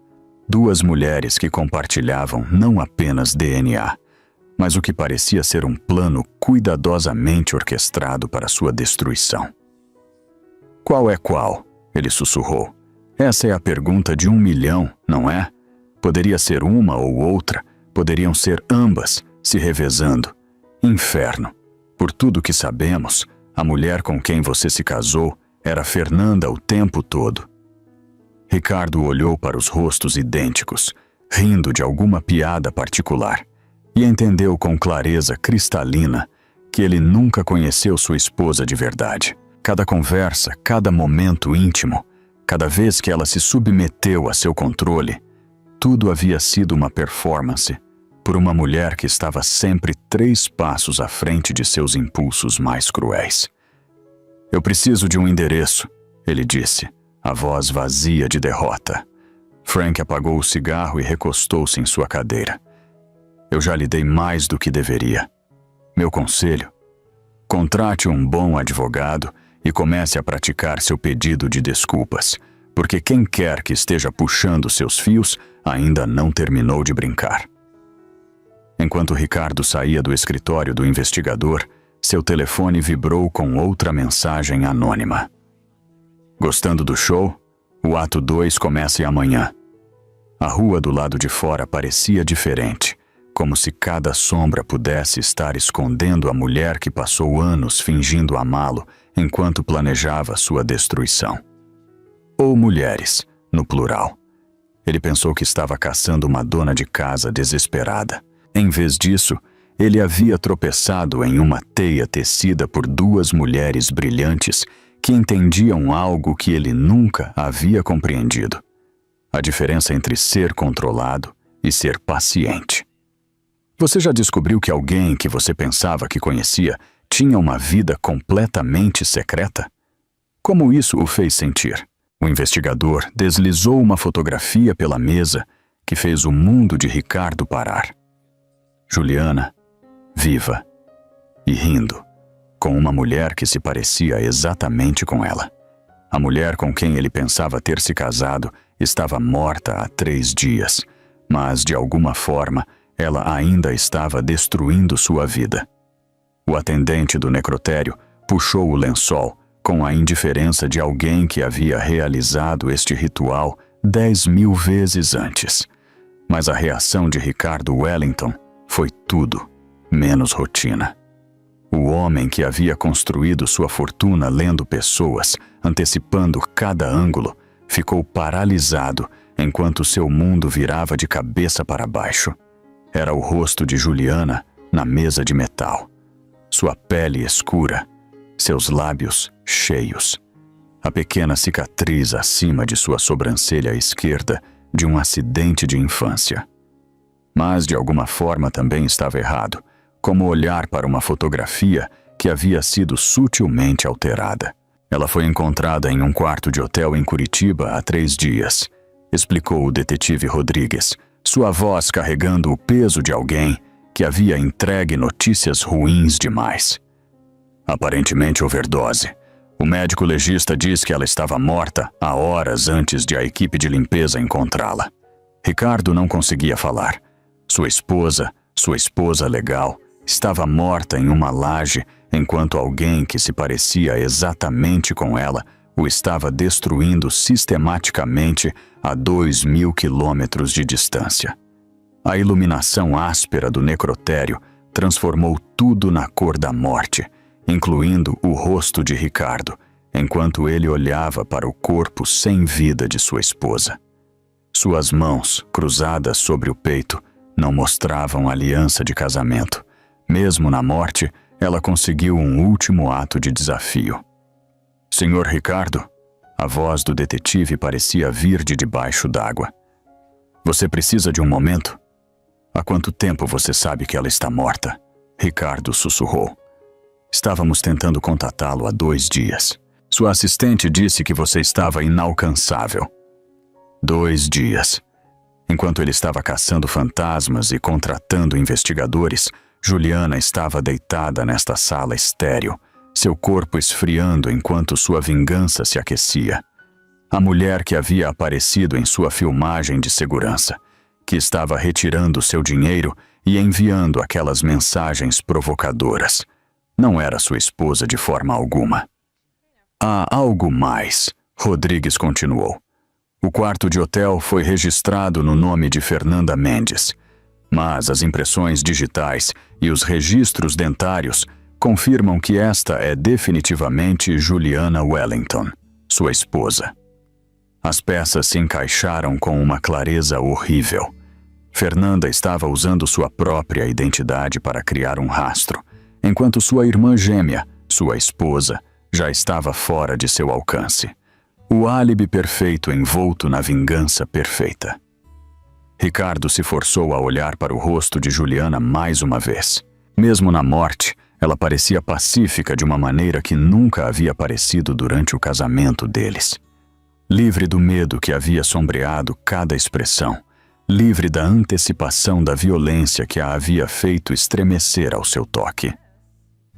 2 mulheres que compartilhavam não apenas DNA, mas o que parecia ser um plano cuidadosamente orquestrado para sua destruição. Qual é qual? Ele sussurrou. Essa é a pergunta de 1 milhão, não é? Poderia ser uma ou outra, poderiam ser ambas, se revezando. Inferno. Por tudo que sabemos, a mulher com quem você se casou era Fernanda o tempo todo. Ricardo olhou para os rostos idênticos, rindo de alguma piada particular, e entendeu com clareza cristalina que ele nunca conheceu sua esposa de verdade. Cada conversa, cada momento íntimo, cada vez que ela se submeteu a seu controle, tudo havia sido uma performance por uma mulher que estava sempre 3 passos à frente de seus impulsos mais cruéis. "Eu preciso de um endereço", ele disse, a voz vazia de derrota. Frank apagou o cigarro e recostou-se em sua cadeira. "Eu já lhe dei mais do que deveria. Meu conselho: contrate um bom advogado e comece a praticar seu pedido de desculpas, porque quem quer que esteja puxando seus fios ainda não terminou de brincar." Enquanto Ricardo saía do escritório do investigador, seu telefone vibrou com outra mensagem anônima. "Gostando do show? O ato 2 começa amanhã." A rua do lado de fora parecia diferente, como se cada sombra pudesse estar escondendo a mulher que passou anos fingindo amá-lo enquanto planejava sua destruição. Ou mulheres, no plural. Ele pensou que estava caçando uma dona de casa desesperada. Em vez disso, ele havia tropeçado em uma teia tecida por 2 mulheres brilhantes que entendiam algo que ele nunca havia compreendido: a diferença entre ser controlado e ser paciente. Você já descobriu que alguém que você pensava que conhecia tinha uma vida completamente secreta? Como isso o fez sentir? O investigador deslizou uma fotografia pela mesa que fez o mundo de Ricardo parar. Juliana, viva e rindo, com uma mulher que se parecia exatamente com ela. A mulher com quem ele pensava ter se casado estava morta há 3 dias, mas de alguma forma ela ainda estava destruindo sua vida. O atendente do necrotério puxou o lençol com a indiferença de alguém que havia realizado este ritual 10.000 vezes antes. Mas a reação de Ricardo Wellington foi tudo menos rotina. O homem que havia construído sua fortuna lendo pessoas, antecipando cada ângulo, ficou paralisado enquanto seu mundo virava de cabeça para baixo. Era o rosto de Juliana na mesa de metal. Sua pele escura, seus lábios cheios. A pequena cicatriz acima de sua sobrancelha esquerda de um acidente de infância. Mas de alguma forma também estava errado, como olhar para uma fotografia que havia sido sutilmente alterada. Ela foi encontrada em um quarto de hotel em Curitiba há 3 dias, explicou o detetive Rodrigues, sua voz carregando o peso de alguém que havia entregue notícias ruins demais. Aparentemente overdose. O médico legista diz que ela estava morta há horas antes de a equipe de limpeza encontrá-la. Ricardo não conseguia falar. Sua esposa legal, estava morta em uma laje enquanto alguém que se parecia exatamente com ela o estava destruindo sistematicamente a 2.000 quilômetros de distância. A iluminação áspera do necrotério transformou tudo na cor da morte, incluindo o rosto de Ricardo, enquanto ele olhava para o corpo sem vida de sua esposa. Suas mãos, cruzadas sobre o peito, não mostravam aliança de casamento. Mesmo na morte, ela conseguiu um último ato de desafio. "Senhor Ricardo?" A voz do detetive parecia vir de debaixo d'água. "Você precisa de um momento?" "Há quanto tempo você sabe que ela está morta?" Ricardo sussurrou. "Estávamos tentando contatá-lo há 2 dias. Sua assistente disse que você estava inalcançável." 2 dias. Enquanto ele estava caçando fantasmas e contratando investigadores, Juliana estava deitada nesta sala estéril, seu corpo esfriando enquanto sua vingança se aquecia. A mulher que havia aparecido em sua filmagem de segurança, que estava retirando seu dinheiro e enviando aquelas mensagens provocadoras, não era sua esposa de forma alguma. "Há algo mais", Rodrigues continuou. "O quarto de hotel foi registrado no nome de Fernanda Mendes, mas as impressões digitais e os registros dentários confirmam que esta é definitivamente Juliana Wellington, sua esposa." As peças se encaixaram com uma clareza horrível. Fernanda estava usando sua própria identidade para criar um rastro, enquanto sua irmã gêmea, sua esposa, já estava fora de seu alcance. O álibi perfeito envolto na vingança perfeita. Ricardo se forçou a olhar para o rosto de Juliana mais uma vez. Mesmo na morte, ela parecia pacífica de uma maneira que nunca havia parecido durante o casamento deles. Livre do medo que havia sombreado cada expressão, livre da antecipação da violência que a havia feito estremecer ao seu toque.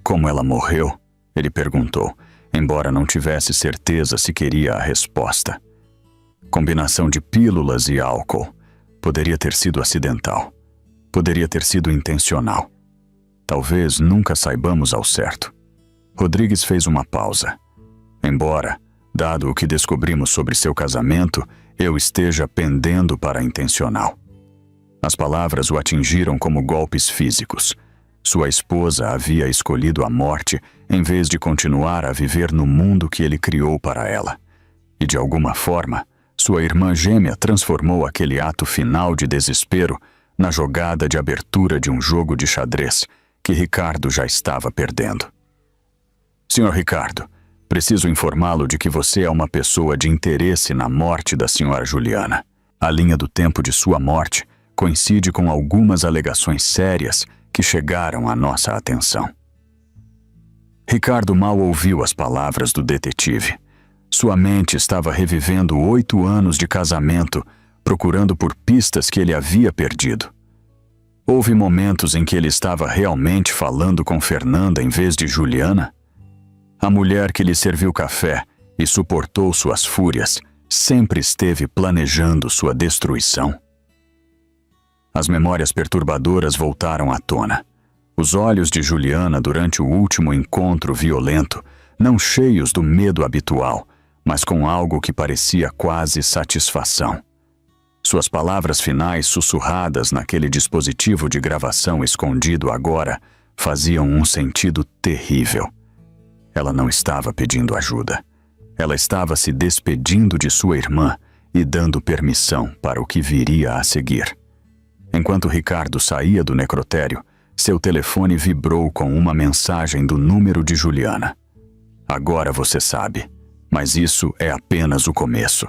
Como ela morreu? Ele perguntou, embora não tivesse certeza se queria a resposta. Combinação de pílulas e álcool. Poderia ter sido acidental. Poderia ter sido intencional. Talvez nunca saibamos ao certo. Rodrigues fez uma pausa. Embora, dado o que descobrimos sobre seu casamento, eu esteja pendendo para intencional. As palavras o atingiram como golpes físicos. Sua esposa havia escolhido a morte em vez de continuar a viver no mundo que ele criou para ela. E de alguma forma, sua irmã gêmea transformou aquele ato final de desespero na jogada de abertura de um jogo de xadrez que Ricardo já estava perdendo. Senhor Ricardo, preciso informá-lo de que você é uma pessoa de interesse na morte da senhora Juliana. A linha do tempo de sua morte coincide com algumas alegações sérias que chegaram à nossa atenção. Ricardo mal ouviu as palavras do detetive. Sua mente estava revivendo 8 anos de casamento, procurando por pistas que ele havia perdido. Houve momentos em que ele estava realmente falando com Fernanda em vez de Juliana? A mulher que lhe serviu café e suportou suas fúrias sempre esteve planejando sua destruição. As memórias perturbadoras voltaram à tona. Os olhos de Juliana durante o último encontro violento, não cheios do medo habitual, mas com algo que parecia quase satisfação. Suas palavras finais sussurradas naquele dispositivo de gravação escondido agora faziam um sentido terrível. Ela não estava pedindo ajuda. Ela estava se despedindo de sua irmã e dando permissão para o que viria a seguir. Enquanto Ricardo saía do necrotério, seu telefone vibrou com uma mensagem do número de Juliana. Agora você sabe, mas isso é apenas o começo.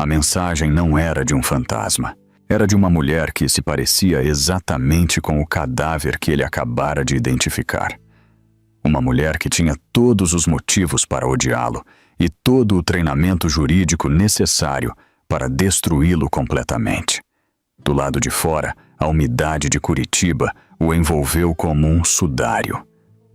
A mensagem não era de um fantasma. Era de uma mulher que se parecia exatamente com o cadáver que ele acabara de identificar. Uma mulher que tinha todos os motivos para odiá-lo e todo o treinamento jurídico necessário para destruí-lo completamente. Do lado de fora, a umidade de Curitiba o envolveu como um sudário.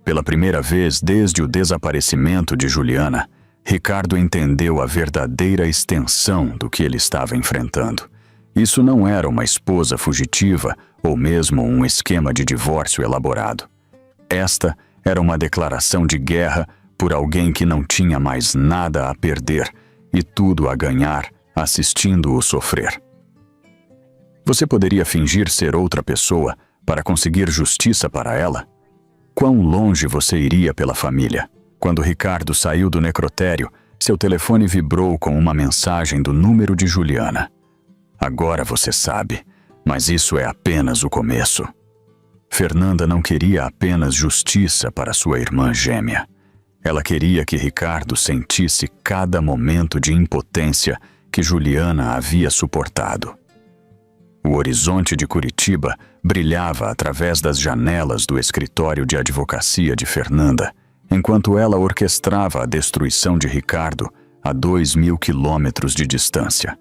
Pela primeira vez desde o desaparecimento de Juliana, Ricardo entendeu a verdadeira extensão do que ele estava enfrentando. Isso não era uma esposa fugitiva ou mesmo um esquema de divórcio elaborado. Esta era uma declaração de guerra por alguém que não tinha mais nada a perder e tudo a ganhar assistindo-o sofrer. Você poderia fingir ser outra pessoa para conseguir justiça para ela? Quão longe você iria pela família? Quando Ricardo saiu do necrotério, seu telefone vibrou com uma mensagem do número de Juliana. Agora você sabe, mas isso é apenas o começo. Fernanda não queria apenas justiça para sua irmã gêmea. Ela queria que Ricardo sentisse cada momento de impotência que Juliana havia suportado. O horizonte de Curitiba brilhava através das janelas do escritório de advocacia de Fernanda, enquanto ela orquestrava a destruição de Ricardo a 2.000 quilômetros de distância.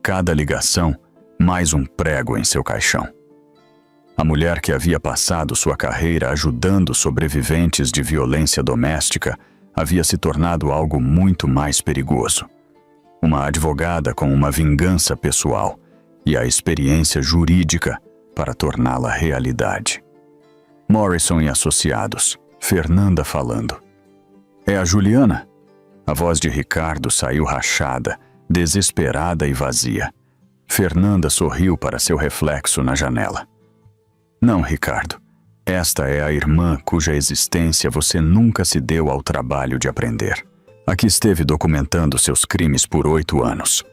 Cada ligação, mais um prego em seu caixão. A mulher que havia passado sua carreira ajudando sobreviventes de violência doméstica havia se tornado algo muito mais perigoso. Uma advogada com uma vingança pessoal e a experiência jurídica para torná-la realidade. Morrison e Associados, Fernanda falando. É a Juliana? A voz de Ricardo saiu rachada, desesperada e vazia. Fernanda sorriu para seu reflexo na janela. Não, Ricardo. Esta é a irmã cuja existência você nunca se deu ao trabalho de aprender. Aqui esteve documentando seus crimes por 8 anos.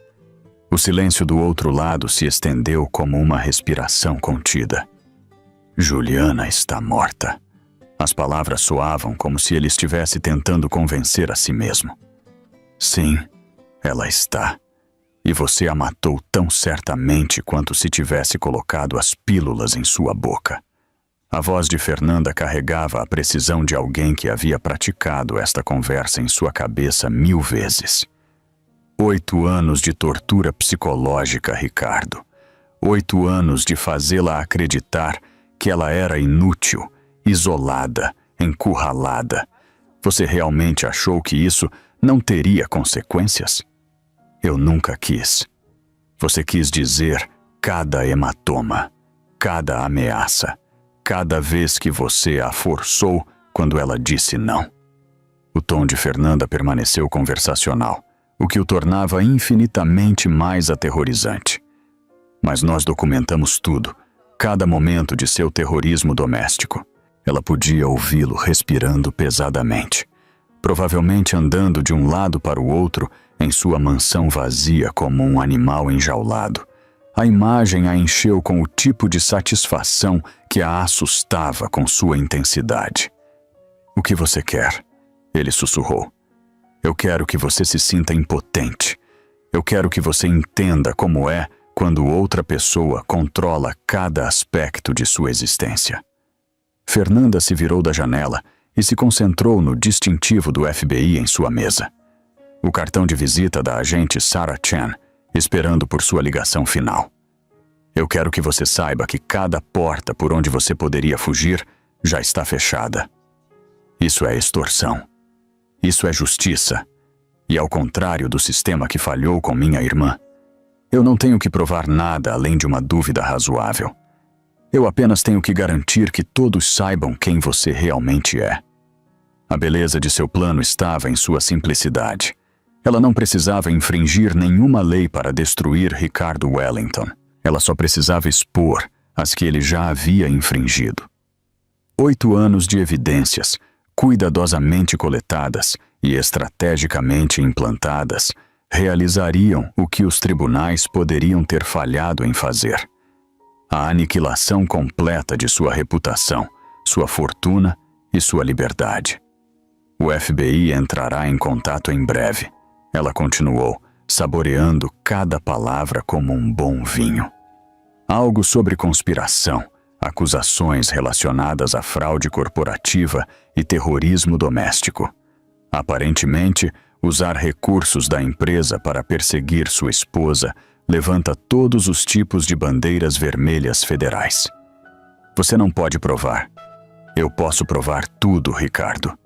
O silêncio do outro lado se estendeu como uma respiração contida. Juliana está morta. As palavras soavam como se ele estivesse tentando convencer a si mesmo. Sim, ela está. E você a matou tão certamente quanto se tivesse colocado as pílulas em sua boca. A voz de Fernanda carregava a precisão de alguém que havia praticado esta conversa em sua cabeça 1000 vezes. 8 anos de tortura psicológica, Ricardo. 8 anos de fazê-la acreditar que ela era inútil, isolada, encurralada. Você realmente achou que isso não teria consequências? Eu nunca quis. Você quis dizer cada hematoma, cada ameaça, cada vez que você a forçou quando ela disse não. O tom de Fernanda permaneceu conversacional, o que o tornava infinitamente mais aterrorizante. Mas nós documentamos tudo, cada momento de seu terrorismo doméstico. Ela podia ouvi-lo respirando pesadamente, provavelmente andando de um lado para o outro em sua mansão vazia como um animal enjaulado. A imagem a encheu com o tipo de satisfação que a assustava com sua intensidade. "O que você quer?" ele sussurrou. "Eu quero que você se sinta impotente. Eu quero que você entenda como é quando outra pessoa controla cada aspecto de sua existência." Fernanda se virou da janela e se concentrou no distintivo do FBI em sua mesa. O cartão de visita da agente Sarah Chen, esperando por sua ligação final. "Eu quero que você saiba que cada porta por onde você poderia fugir já está fechada. Isso é extorsão. Isso é justiça. E ao contrário do sistema que falhou com minha irmã, eu não tenho que provar nada além de uma dúvida razoável. Eu apenas tenho que garantir que todos saibam quem você realmente é." A beleza de seu plano estava em sua simplicidade. Ela não precisava infringir nenhuma lei para destruir Ricardo Wellington. Ela só precisava expor as que ele já havia infringido. 8 anos de evidências, cuidadosamente coletadas e estrategicamente implantadas, realizariam o que os tribunais poderiam ter falhado em fazer: a aniquilação completa de sua reputação, sua fortuna e sua liberdade. "O FBI entrará em contato em breve", ela continuou, saboreando cada palavra como um bom vinho. Algo sobre conspiração, acusações relacionadas à fraude corporativa e terrorismo doméstico. Aparentemente, usar recursos da empresa para perseguir sua esposa levanta todos os tipos de bandeiras vermelhas federais. "Você não pode provar." "Eu posso provar tudo, Ricardo.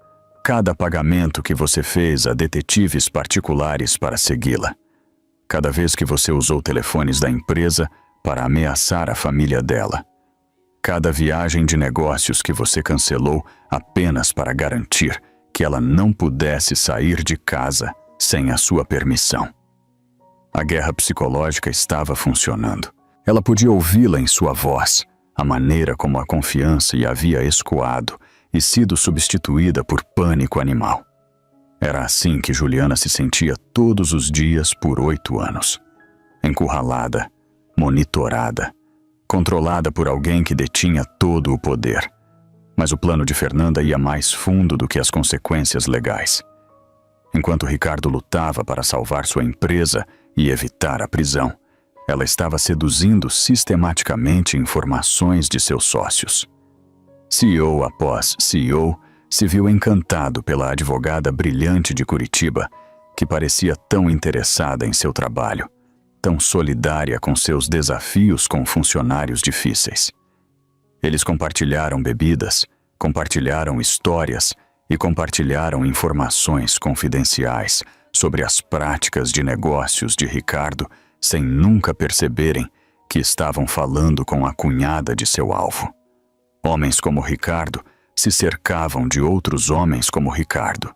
Cada pagamento que você fez a detetives particulares para segui-la. Cada vez que você usou telefones da empresa para ameaçar a família dela. Cada viagem de negócios que você cancelou apenas para garantir que ela não pudesse sair de casa sem a sua permissão." A guerra psicológica estava funcionando. Ela podia ouvi-la em sua voz, a maneira como a confiança lhe havia escoado e sido substituída por pânico animal. Era assim que Juliana se sentia todos os dias por 8 anos. Encurralada, monitorada, controlada por alguém que detinha todo o poder. Mas o plano de Fernanda ia mais fundo do que as consequências legais. Enquanto Ricardo lutava para salvar sua empresa e evitar a prisão, ela estava seduzindo sistematicamente informações de seus sócios. CEO após CEO se viu encantado pela advogada brilhante de Curitiba, que parecia tão interessada em seu trabalho, tão solidária com seus desafios com funcionários difíceis. Eles compartilharam bebidas, compartilharam histórias e compartilharam informações confidenciais sobre as práticas de negócios de Ricardo, sem nunca perceberem que estavam falando com a cunhada de seu alvo. Homens como Ricardo se cercavam de outros homens como Ricardo.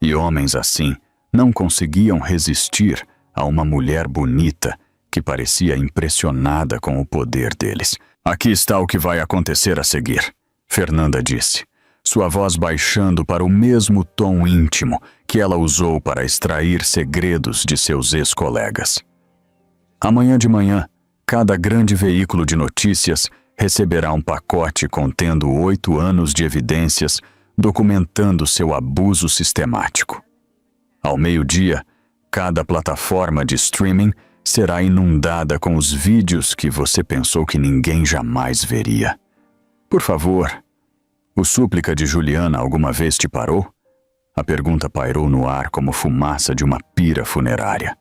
E homens assim não conseguiam resistir a uma mulher bonita que parecia impressionada com o poder deles. "Aqui está o que vai acontecer a seguir", Fernanda disse, sua voz baixando para o mesmo tom íntimo que ela usou para extrair segredos de seus ex-colegas. Amanhã de manhã, cada grande veículo de notícias receberá um pacote contendo 8 anos de evidências documentando seu abuso sistemático. Ao meio-dia, cada plataforma de streaming será inundada com os vídeos que você pensou que ninguém jamais veria. Por favor, o súplica de Juliana alguma vez te parou? A pergunta pairou no ar como fumaça de uma pira funerária.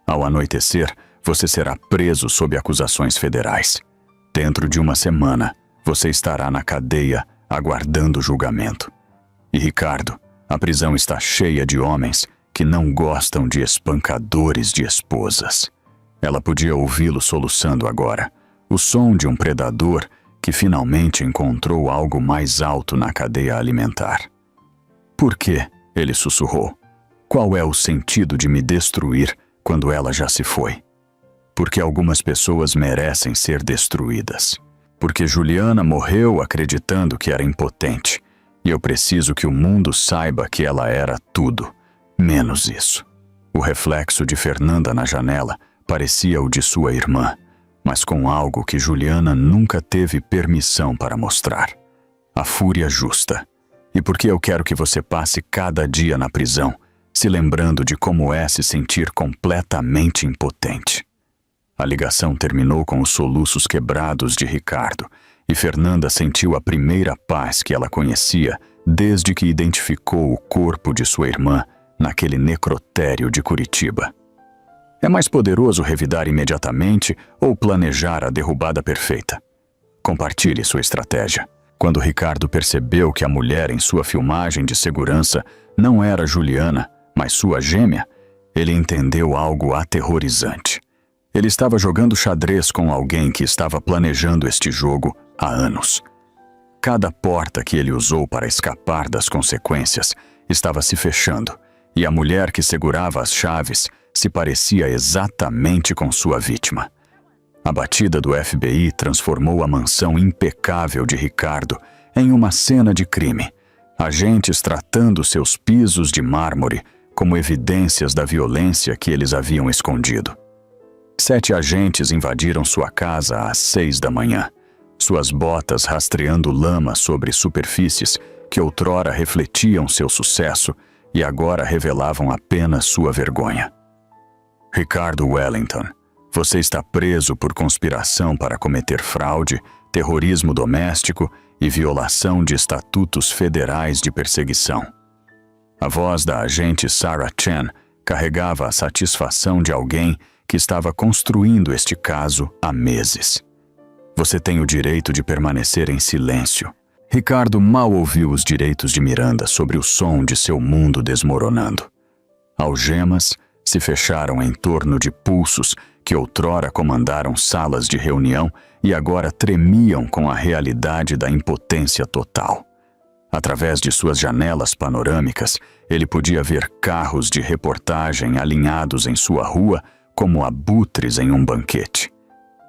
Ao anoitecer, você será preso sob acusações federais. Dentro de uma semana, você estará na cadeia aguardando julgamento. E Ricardo, a prisão está cheia de homens que não gostam de espancadores de esposas. Ela podia ouvi-lo soluçando agora, o som de um predador que finalmente encontrou algo mais alto na cadeia alimentar. Por quê? Ele sussurrou. Qual é o sentido de me destruir quando ela já se foi? Porque algumas pessoas merecem ser destruídas. Porque Juliana morreu acreditando que era impotente, e eu preciso que o mundo saiba que ela era tudo, menos isso. O reflexo de Fernanda na janela parecia o de sua irmã, mas com algo que Juliana nunca teve permissão para mostrar. A fúria justa. E porque eu quero que você passe cada dia na prisão, se lembrando de como é se sentir completamente impotente. A ligação terminou com os soluços quebrados de Ricardo, e Fernanda sentiu a primeira paz que ela conhecia desde que identificou o corpo de sua irmã naquele necrotério de Curitiba. É mais poderoso revidar imediatamente ou planejar a derrubada perfeita? Compartilhe sua estratégia. Quando Ricardo percebeu que a mulher em sua filmagem de segurança não era Juliana, mas sua gêmea, ele entendeu algo aterrorizante. Ele estava jogando xadrez com alguém que estava planejando este jogo há anos. Cada porta que ele usou para escapar das consequências estava se fechando, e a mulher que segurava as chaves se parecia exatamente com sua vítima. A batida do FBI transformou a mansão impecável de Ricardo em uma cena de crime, agentes tratando seus pisos de mármore como evidências da violência que eles haviam escondido. 7 agentes invadiram sua casa às 6 da manhã, suas botas rastreando lama sobre superfícies que outrora refletiam seu sucesso e agora revelavam apenas sua vergonha. Ricardo Wellington, você está preso por conspiração para cometer fraude, terrorismo doméstico e violação de estatutos federais de perseguição. A voz da agente Sarah Chen carregava a satisfação de alguém que estava construindo este caso há meses. Você tem o direito de permanecer em silêncio. Ricardo mal ouviu os direitos de Miranda sobre o som de seu mundo desmoronando. Algemas se fecharam em torno de pulsos que outrora comandaram salas de reunião e agora tremiam com a realidade da impotência total. Através de suas janelas panorâmicas, ele podia ver carros de reportagem alinhados em sua rua como abutres em um banquete.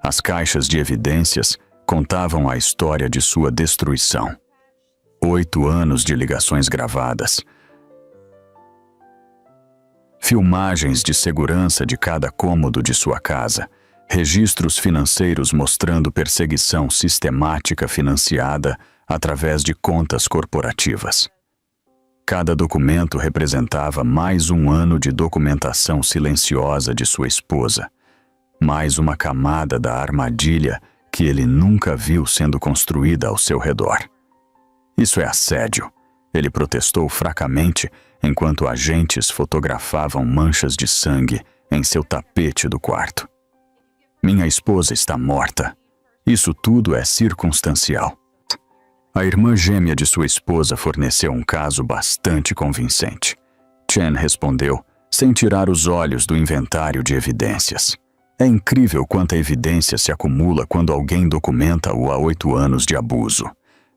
As caixas de evidências contavam a história de sua destruição. 8 anos de ligações gravadas, filmagens de segurança de cada cômodo de sua casa, registros financeiros mostrando perseguição sistemática financiada através de contas corporativas. Cada documento representava mais um ano de documentação silenciosa de sua esposa, mais uma camada da armadilha que ele nunca viu sendo construída ao seu redor. Isso é assédio, ele protestou fracamente enquanto agentes fotografavam manchas de sangue em seu tapete do quarto. Minha esposa está morta. Isso tudo é circunstancial. A irmã gêmea de sua esposa forneceu um caso bastante convincente. Chen respondeu, sem tirar os olhos do inventário de evidências. É incrível quanta evidência se acumula quando alguém documenta-o há 8 anos de abuso.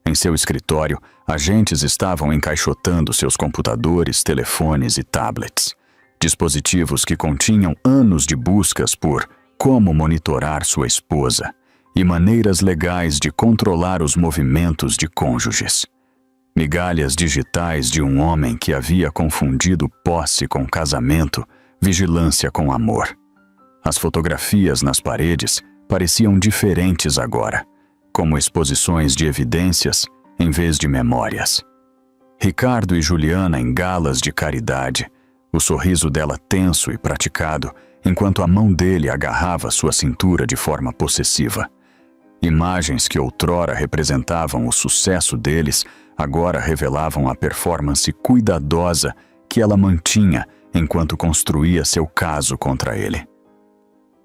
Em seu escritório, agentes estavam encaixotando seus computadores, telefones e tablets. Dispositivos que continham anos de buscas por como monitorar sua esposa e maneiras legais de controlar os movimentos de cônjuges. Migalhas digitais de um homem que havia confundido posse com casamento, vigilância com amor. As fotografias nas paredes pareciam diferentes agora, como exposições de evidências em vez de memórias. Ricardo e Juliana em galas de caridade, o sorriso dela tenso e praticado, enquanto a mão dele agarrava sua cintura de forma possessiva. Imagens que outrora representavam o sucesso deles, agora revelavam a performance cuidadosa que ela mantinha enquanto construía seu caso contra ele.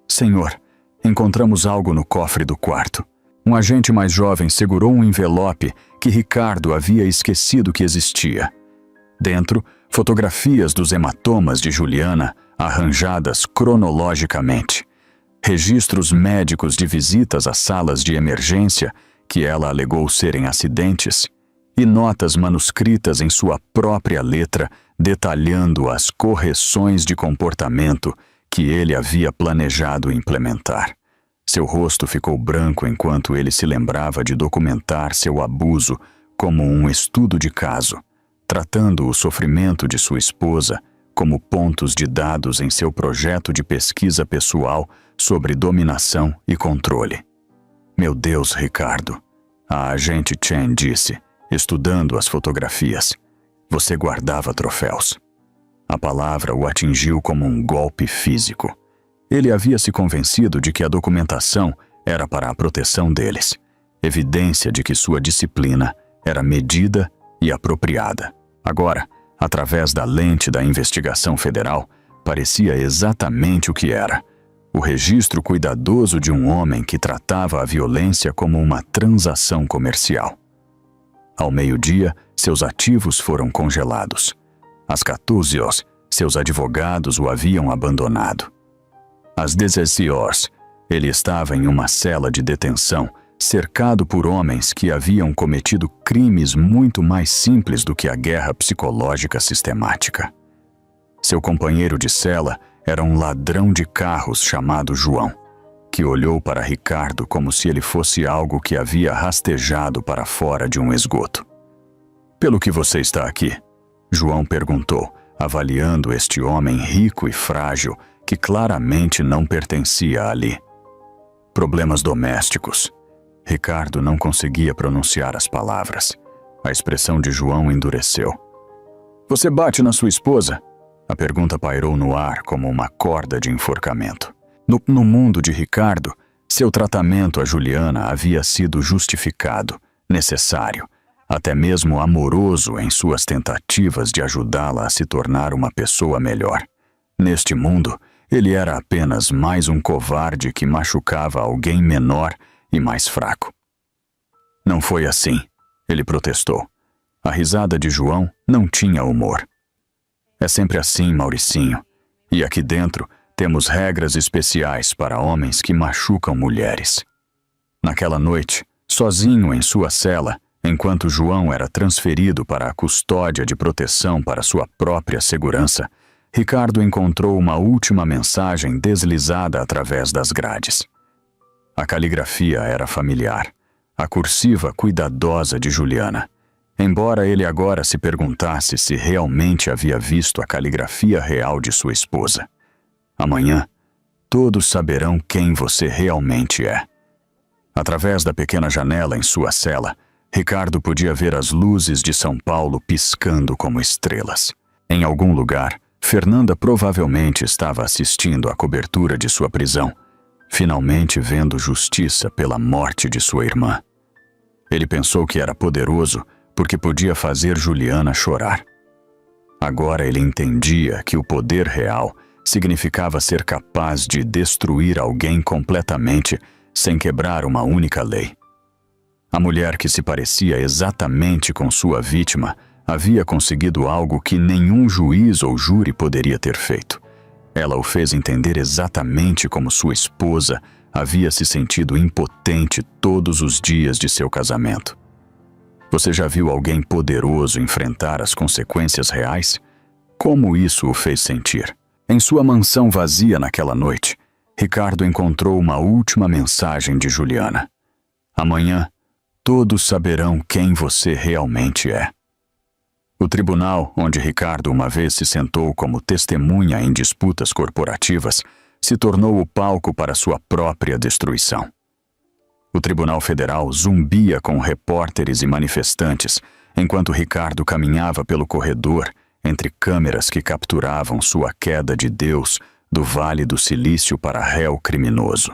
Senhor, encontramos algo no cofre do quarto. Um agente mais jovem segurou um envelope que Ricardo havia esquecido que existia. Dentro, fotografias dos hematomas de Juliana, arranjadas cronologicamente. Registros médicos de visitas a salas de emergência, que ela alegou serem acidentes, e notas manuscritas em sua própria letra, detalhando as correções de comportamento que ele havia planejado implementar. Seu rosto ficou branco enquanto ele se lembrava de documentar seu abuso como um estudo de caso, tratando o sofrimento de sua esposa como pontos de dados em seu projeto de pesquisa pessoal sobre dominação e controle. Meu Deus, Ricardo, a agente Chen disse, estudando as fotografias. Você guardava troféus. A palavra o atingiu como um golpe físico. Ele havia se convencido de que a documentação era para a proteção deles, evidência de que sua disciplina era medida e apropriada. Agora, através da lente da investigação federal, parecia exatamente o que era: o registro cuidadoso de um homem que tratava a violência como uma transação comercial. Ao meio-dia, seus ativos foram congelados. Às 14 horas, seus advogados o haviam abandonado. Às 16 horas, ele estava em uma cela de detenção, cercado por homens que haviam cometido crimes muito mais simples do que a guerra psicológica sistemática. Seu companheiro de cela era um ladrão de carros chamado João, que olhou para Ricardo como se ele fosse algo que havia rastejado para fora de um esgoto. Pelo que você está aqui? João perguntou, avaliando este homem rico e frágil que claramente não pertencia ali. Problemas domésticos. Ricardo não conseguia pronunciar as palavras. A expressão de João endureceu. Você bate na sua esposa? A pergunta pairou no ar como uma corda de enforcamento. No mundo de Ricardo, seu tratamento a Juliana havia sido justificado, necessário, até mesmo amoroso em suas tentativas de ajudá-la a se tornar uma pessoa melhor. Neste mundo, ele era apenas mais um covarde que machucava alguém menor e mais fraco. Não foi assim, ele protestou. A risada de João não tinha humor. É sempre assim, Mauricinho. E aqui dentro temos regras especiais para homens que machucam mulheres. Naquela noite, sozinho em sua cela, enquanto João era transferido para a custódia de proteção para sua própria segurança, Ricardo encontrou uma última mensagem deslizada através das grades. A caligrafia era familiar, a cursiva cuidadosa de Juliana. Embora ele agora se perguntasse se realmente havia visto a caligrafia real de sua esposa. Amanhã, todos saberão quem você realmente é. Através da pequena janela em sua cela, Ricardo podia ver as luzes de São Paulo piscando como estrelas. Em algum lugar, Fernanda provavelmente estava assistindo à cobertura de sua prisão, finalmente vendo justiça pela morte de sua irmã. Ele pensou que era poderoso porque podia fazer Juliana chorar. Agora ele entendia que o poder real significava ser capaz de destruir alguém completamente sem quebrar uma única lei. A mulher que se parecia exatamente com sua vítima havia conseguido algo que nenhum juiz ou júri poderia ter feito. Ela o fez entender exatamente como sua esposa havia se sentido impotente todos os dias de seu casamento. Você já viu alguém poderoso enfrentar as consequências reais? Como isso o fez sentir? Em sua mansão vazia naquela noite, Ricardo encontrou uma última mensagem de Juliana. Amanhã, todos saberão quem você realmente é. O tribunal, onde Ricardo uma vez se sentou como testemunha em disputas corporativas, se tornou o palco para sua própria destruição. O Tribunal Federal zumbia com repórteres e manifestantes, enquanto Ricardo caminhava pelo corredor entre câmeras que capturavam sua queda de Deus do Vale do Silício para réu criminoso.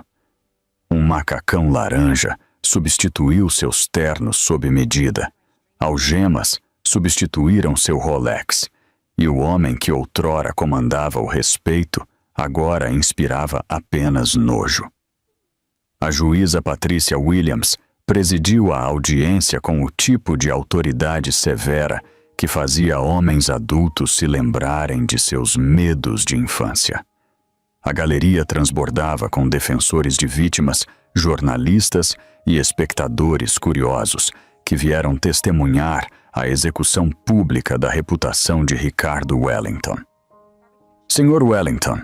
Um macacão laranja substituiu seus ternos sob medida. Algemas substituíram seu Rolex. E o homem que outrora comandava o respeito, agora inspirava apenas nojo. A juíza Patrícia Williams presidiu a audiência com o tipo de autoridade severa que fazia homens adultos se lembrarem de seus medos de infância. A galeria transbordava com defensores de vítimas, jornalistas e espectadores curiosos que vieram testemunhar a execução pública da reputação de Ricardo Wellington. Senhor Wellington,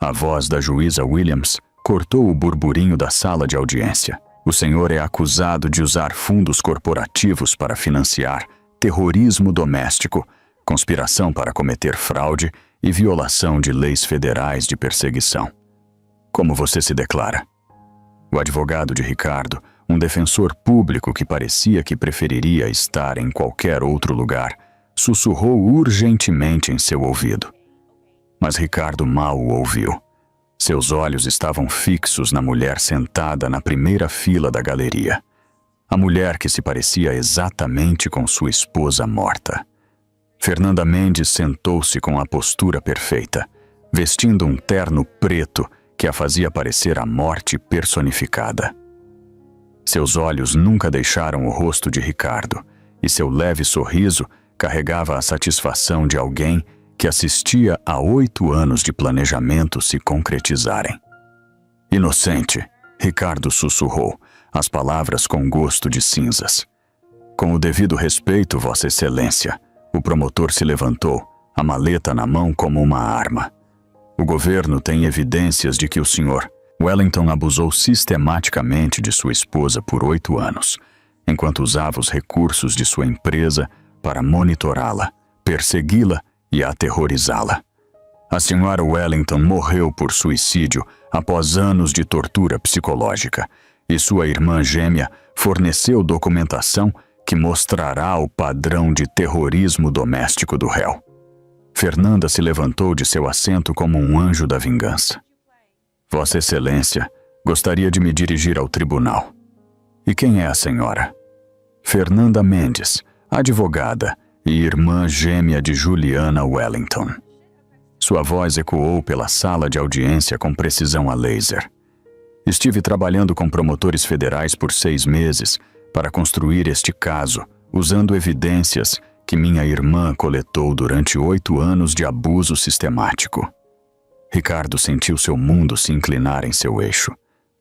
a voz da juíza Williams cortou o burburinho da sala de audiência. O senhor é acusado de usar fundos corporativos para financiar terrorismo doméstico, conspiração para cometer fraude e violação de leis federais de perseguição. Como você se declara? O advogado de Ricardo, um defensor público que parecia que preferiria estar em qualquer outro lugar, sussurrou urgentemente em seu ouvido. Mas Ricardo mal o ouviu. Seus olhos estavam fixos na mulher sentada na primeira fila da galeria. A mulher que se parecia exatamente com sua esposa morta. Fernanda Mendes sentou-se com a postura perfeita, vestindo um terno preto que a fazia parecer a morte personificada. Seus olhos nunca deixaram o rosto de Ricardo, e seu leve sorriso carregava a satisfação de alguém que assistia a 8 anos de planejamento se concretizarem. Inocente, Ricardo sussurrou, as palavras com gosto de cinzas. Com o devido respeito, Vossa Excelência, o promotor se levantou, a maleta na mão como uma arma. O governo tem evidências de que o senhor Wellington abusou sistematicamente de sua esposa por 8 anos, enquanto usava os recursos de sua empresa para monitorá-la, persegui-la e aterrorizá-la. A senhora Wellington morreu por suicídio após anos de tortura psicológica, e sua irmã gêmea forneceu documentação que mostrará o padrão de terrorismo doméstico do réu. Fernanda se levantou de seu assento como um anjo da vingança. Vossa Excelência, gostaria de me dirigir ao tribunal. E quem é a senhora? Fernanda Mendes, advogada e irmã gêmea de Juliana Wellington. Sua voz ecoou pela sala de audiência com precisão a laser. Estive trabalhando com promotores federais por 6 meses para construir este caso, usando evidências que minha irmã coletou durante 8 anos de abuso sistemático. Ricardo sentiu seu mundo se inclinar em seu eixo.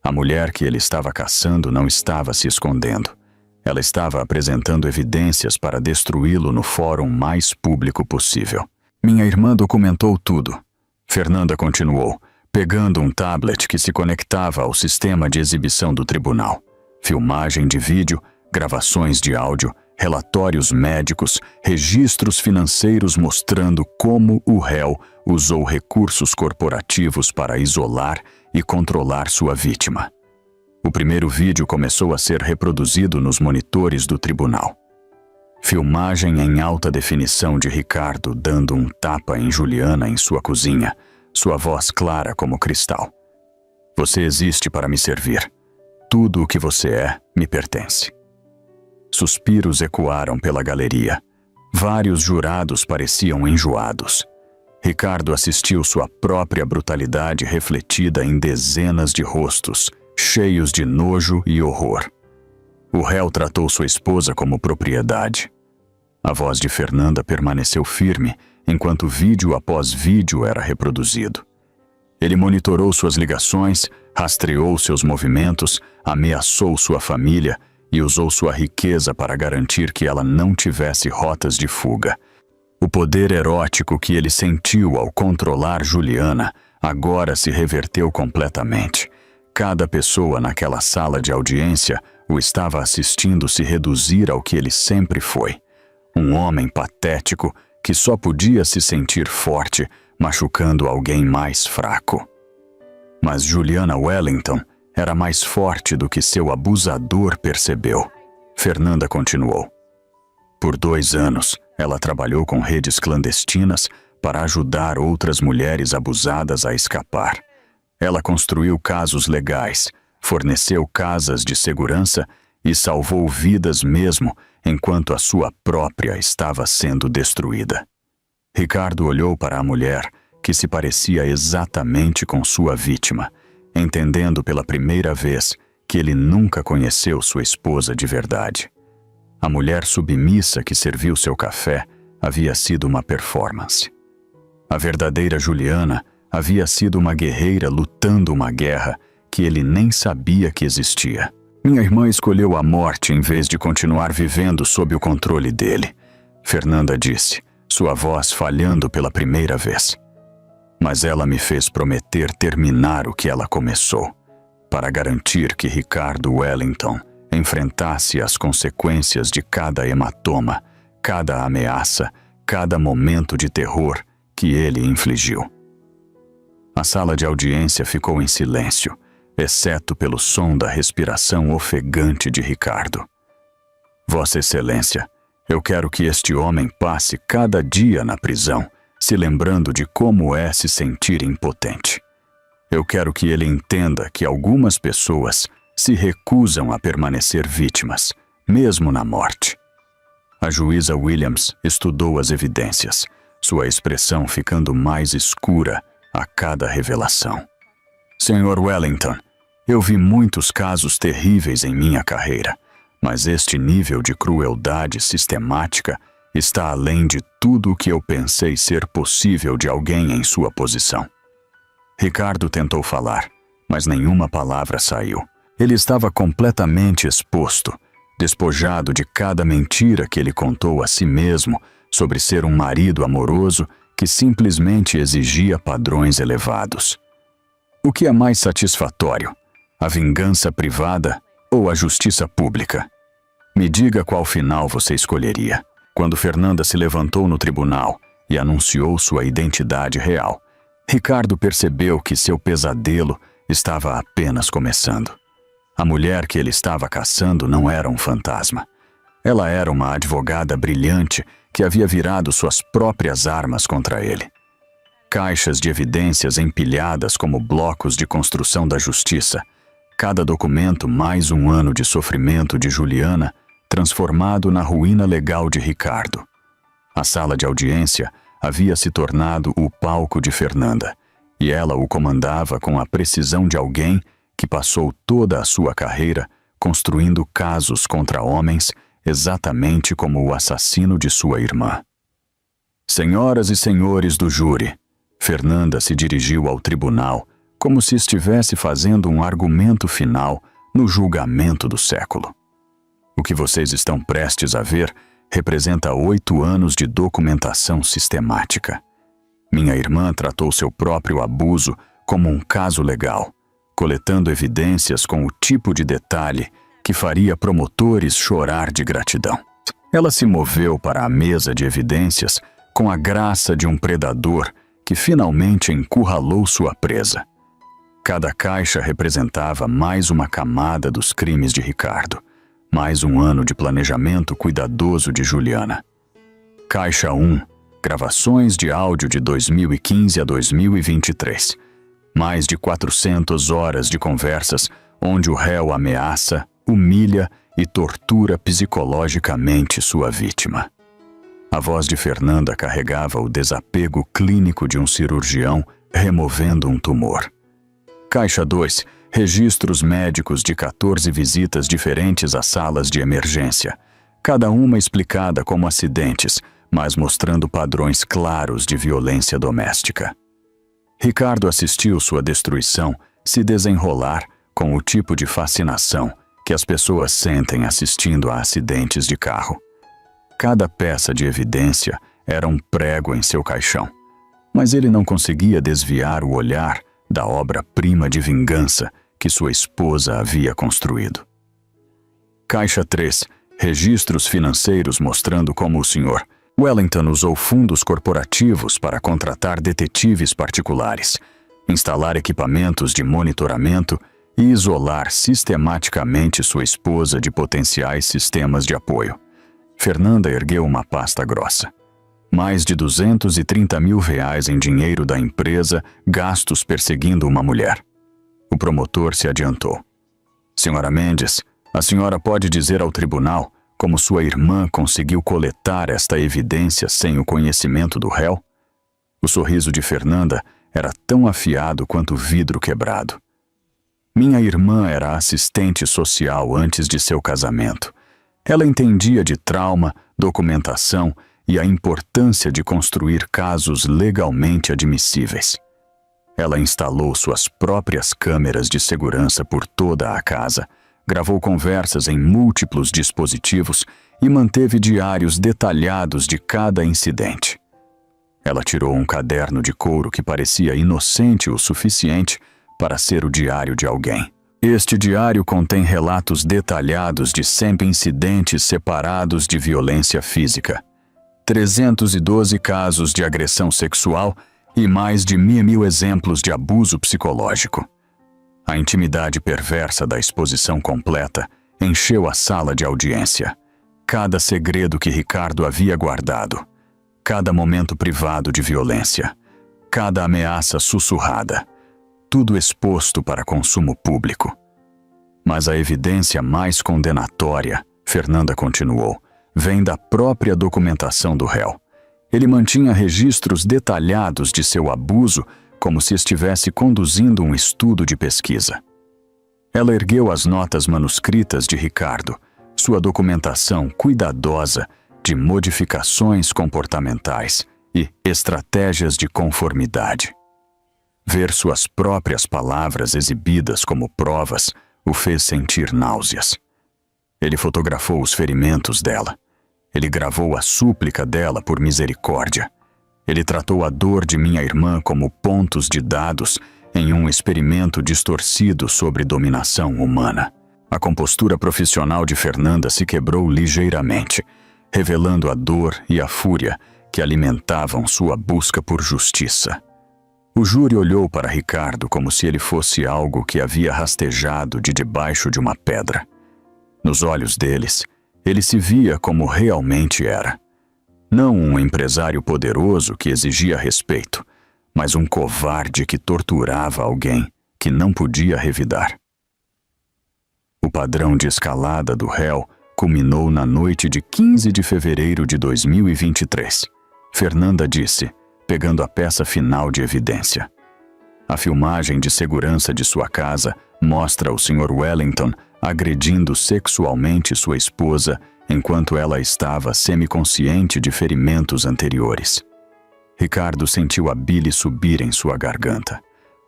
A mulher que ele estava caçando não estava se escondendo. Ela estava apresentando evidências para destruí-lo no fórum mais público possível. Minha irmã documentou tudo. Fernanda continuou, pegando um tablet que se conectava ao sistema de exibição do tribunal. Filmagem de vídeo, gravações de áudio, relatórios médicos, registros financeiros mostrando como o réu usou recursos corporativos para isolar e controlar sua vítima. O primeiro vídeo começou a ser reproduzido nos monitores do tribunal. Filmagem em alta definição de Ricardo dando um tapa em Juliana em sua cozinha, sua voz clara como cristal. Você existe para me servir. Tudo o que você é me pertence. Suspiros ecoaram pela galeria. Vários jurados pareciam enjoados. Ricardo assistiu sua própria brutalidade refletida em dezenas de rostos, cheios de nojo e horror. O réu tratou sua esposa como propriedade. A voz de Fernanda permaneceu firme enquanto vídeo após vídeo era reproduzido. Ele monitorou suas ligações, rastreou seus movimentos, ameaçou sua família e usou sua riqueza para garantir que ela não tivesse rotas de fuga. O poder erótico que ele sentiu ao controlar Juliana agora se reverteu completamente. Cada pessoa naquela sala de audiência o estava assistindo se reduzir ao que ele sempre foi. Um homem patético que só podia se sentir forte, machucando alguém mais fraco. Mas Juliana Wellington era mais forte do que seu abusador percebeu. Fernanda continuou. Por 2 anos, ela trabalhou com redes clandestinas para ajudar outras mulheres abusadas a escapar. Ela construiu casos legais, forneceu casas de segurança e salvou vidas mesmo enquanto a sua própria estava sendo destruída. Ricardo olhou para a mulher, que se parecia exatamente com sua vítima, entendendo pela primeira vez que ele nunca conheceu sua esposa de verdade. A mulher submissa que serviu seu café havia sido uma performance. A verdadeira Juliana havia sido uma guerreira lutando uma guerra que ele nem sabia que existia. Minha irmã escolheu a morte em vez de continuar vivendo sob o controle dele, Fernanda disse, sua voz falhando pela primeira vez. Mas ela me fez prometer terminar o que ela começou, para garantir que Ricardo Wellington enfrentasse as consequências de cada hematoma, cada ameaça, cada momento de terror que ele infligiu. A sala de audiência ficou em silêncio, exceto pelo som da respiração ofegante de Ricardo. Vossa Excelência, eu quero que este homem passe cada dia na prisão, se lembrando de como é se sentir impotente. Eu quero que ele entenda que algumas pessoas se recusam a permanecer vítimas, mesmo na morte. A juíza Williams estudou as evidências, sua expressão ficando mais escura a cada revelação. Senhor Wellington, eu vi muitos casos terríveis em minha carreira, mas este nível de crueldade sistemática está além de tudo o que eu pensei ser possível de alguém em sua posição. Ricardo tentou falar, mas nenhuma palavra saiu. Ele estava completamente exposto, despojado de cada mentira que ele contou a si mesmo sobre ser um marido amoroso que simplesmente exigia padrões elevados. O que é mais satisfatório? A vingança privada ou a justiça pública? Me diga qual final você escolheria. Quando Fernanda se levantou no tribunal e anunciou sua identidade real, Ricardo percebeu que seu pesadelo estava apenas começando. A mulher que ele estava caçando não era um fantasma. Ela era uma advogada brilhante que havia virado suas próprias armas contra ele. Caixas de evidências empilhadas como blocos de construção da justiça, cada documento mais um ano de sofrimento de Juliana, transformado na ruína legal de Ricardo. A sala de audiência havia se tornado o palco de Fernanda, e ela o comandava com a precisão de alguém que passou toda a sua carreira construindo casos contra homens exatamente como o assassino de sua irmã. Senhoras e senhores do júri, Fernanda se dirigiu ao tribunal como se estivesse fazendo um argumento final no julgamento do século. O que vocês estão prestes a ver representa 8 anos de documentação sistemática. Minha irmã tratou seu próprio abuso como um caso legal, coletando evidências com o tipo de detalhe que faria promotores chorar de gratidão. Ela se moveu para a mesa de evidências com a graça de um predador que finalmente encurralou sua presa. Cada caixa representava mais uma camada dos crimes de Ricardo, mais um ano de planejamento cuidadoso de Juliana. Caixa 1, gravações de áudio de 2015 a 2023. Mais de 400 horas de conversas onde o réu ameaça, humilha e tortura psicologicamente sua vítima. A voz de Fernanda carregava o desapego clínico de um cirurgião removendo um tumor. Caixa 2, registros médicos de 14 visitas diferentes às salas de emergência, cada uma explicada como acidentes, mas mostrando padrões claros de violência doméstica. Ricardo assistiu sua destruição se desenrolar com o tipo de fascinação que as pessoas sentem assistindo a acidentes de carro. Cada peça de evidência era um prego em seu caixão, mas ele não conseguia desviar o olhar da obra-prima de vingança que sua esposa havia construído. Caixa 3, registros financeiros mostrando como o Sr. Wellington usou fundos corporativos para contratar detetives particulares, instalar equipamentos de monitoramento e isolar sistematicamente sua esposa de potenciais sistemas de apoio. Fernanda ergueu uma pasta grossa. Mais de R$230 mil em dinheiro da empresa gastos perseguindo uma mulher. O promotor se adiantou. Senhora Mendes, a senhora pode dizer ao tribunal como sua irmã conseguiu coletar esta evidência sem o conhecimento do réu? O sorriso de Fernanda era tão afiado quanto o vidro quebrado. Minha irmã era assistente social antes de seu casamento. Ela entendia de trauma, documentação e a importância de construir casos legalmente admissíveis. Ela instalou suas próprias câmeras de segurança por toda a casa, gravou conversas em múltiplos dispositivos e manteve diários detalhados de cada incidente. Ela tirou um caderno de couro que parecia inocente o suficiente para ser o diário de alguém. Este diário contém relatos detalhados de 100 incidentes separados de violência física, 312 casos de agressão sexual e mais de 1.000 exemplos de abuso psicológico. A intimidade perversa da exposição completa encheu a sala de audiência. Cada segredo que Ricardo havia guardado, cada momento privado de violência, cada ameaça sussurrada, tudo exposto para consumo público. Mas a evidência mais condenatória, Fernanda continuou, vem da própria documentação do réu. Ele mantinha registros detalhados de seu abuso como se estivesse conduzindo um estudo de pesquisa. Ela ergueu as notas manuscritas de Ricardo, sua documentação cuidadosa de modificações comportamentais e estratégias de conformidade. Ver suas próprias palavras exibidas como provas o fez sentir náuseas. Ele fotografou os ferimentos dela. Ele gravou a súplica dela por misericórdia. Ele tratou a dor de minha irmã como pontos de dados em um experimento distorcido sobre dominação humana. A compostura profissional de Fernanda se quebrou ligeiramente, revelando a dor e a fúria que alimentavam sua busca por justiça. O júri olhou para Ricardo como se ele fosse algo que havia rastejado de debaixo de uma pedra. Nos olhos deles, ele se via como realmente era. Não um empresário poderoso que exigia respeito, mas um covarde que torturava alguém que não podia revidar. O padrão de escalada do réu culminou na noite de 15 de fevereiro de 2023. Fernanda disse, pegando a peça final de evidência. A filmagem de segurança de sua casa mostra o Sr. Wellington agredindo sexualmente sua esposa enquanto ela estava semiconsciente de ferimentos anteriores. Ricardo sentiu a bile subir em sua garganta.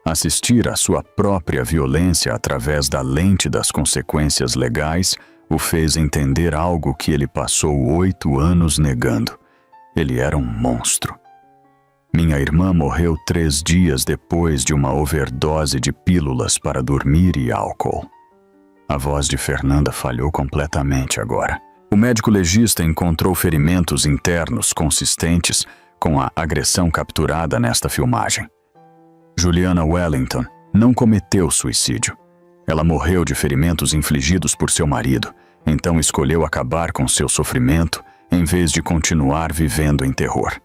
Assistir à sua própria violência através da lente das consequências legais o fez entender algo que ele passou 8 anos negando. Ele era um monstro. Minha irmã morreu 3 dias depois de uma overdose de pílulas para dormir e álcool. A voz de Fernanda falhou completamente agora. O médico legista encontrou ferimentos internos consistentes com a agressão capturada nesta filmagem. Juliana Wellington não cometeu suicídio. Ela morreu de ferimentos infligidos por seu marido, então escolheu acabar com seu sofrimento em vez de continuar vivendo em terror.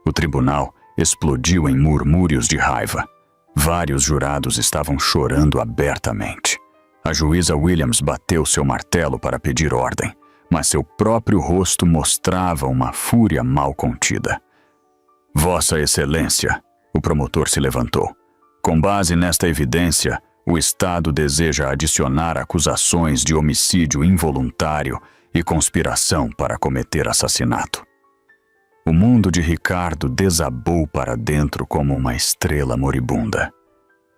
O tribunal explodiu em murmúrios de raiva. Vários jurados estavam chorando abertamente. A juíza Williams bateu seu martelo para pedir ordem, mas seu próprio rosto mostrava uma fúria mal contida. Vossa Excelência, o promotor se levantou. Com base nesta evidência, o Estado deseja adicionar acusações de homicídio involuntário e conspiração para cometer assassinato. O mundo de Ricardo desabou para dentro como uma estrela moribunda.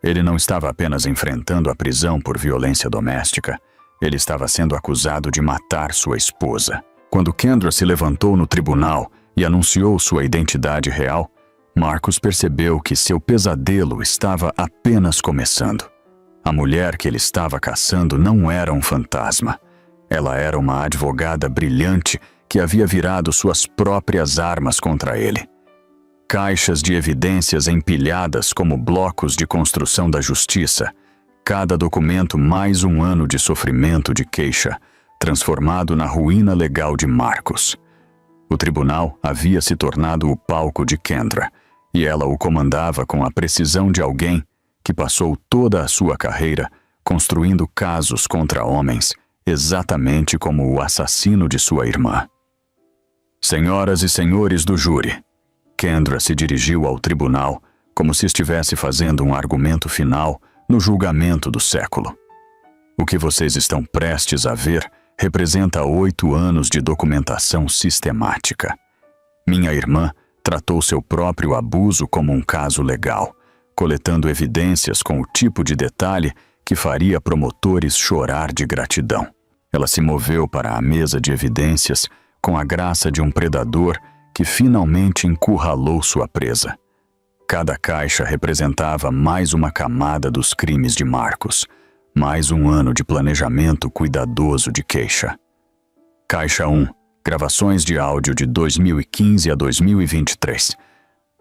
Ele não estava apenas enfrentando a prisão por violência doméstica, ele estava sendo acusado de matar sua esposa. Quando Kendra se levantou no tribunal e anunciou sua identidade real, Marcos percebeu que seu pesadelo estava apenas começando. A mulher que ele estava caçando não era um fantasma. Ela era uma advogada brilhante que havia virado suas próprias armas contra ele. Caixas de evidências empilhadas como blocos de construção da justiça, Cada documento mais um ano de sofrimento de queixa, transformado na ruína legal de Marcus. O tribunal havia se tornado o palco de Kendra, e ela o comandava com a precisão de alguém que passou toda a sua carreira construindo casos contra homens, exatamente como o assassino de sua irmã. Senhoras e senhores do júri, Kendra se dirigiu ao tribunal como se estivesse fazendo um argumento final no julgamento do século. O que vocês estão prestes a ver representa 8 anos de documentação sistemática. Minha irmã tratou seu próprio abuso como um caso legal, coletando evidências com o tipo de detalhe que faria promotores chorar de gratidão. Ela se moveu para a mesa de evidências com a graça de um predador que finalmente encurralou sua presa. Cada caixa representava mais uma camada dos crimes de Marcus, mais um ano de planejamento cuidadoso de queixa. Caixa 1, gravações de áudio de 2015 a 2023.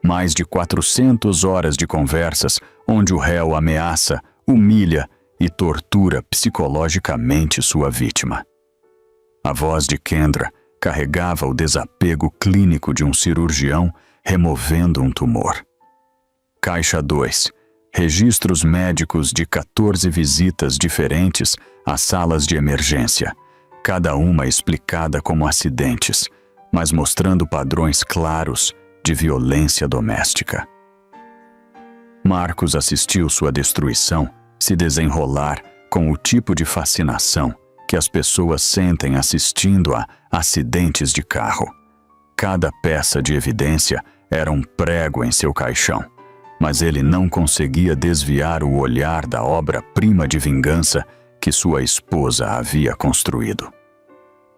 Mais de 400 horas de conversas onde o réu ameaça, humilha e tortura psicologicamente sua vítima. A voz de Kendra carregava o desapego clínico de um cirurgião removendo um tumor. Caixa 2. Registros médicos de 14 visitas diferentes às salas de emergência, cada uma explicada como acidentes, mas mostrando padrões claros de violência doméstica. Marcus assistiu sua destruição se desenrolar com o tipo de fascinação que as pessoas sentem assistindo a acidentes de carro. Cada peça de evidência era um prego em seu caixão, mas ele não conseguia desviar o olhar da obra-prima de vingança que sua esposa havia construído.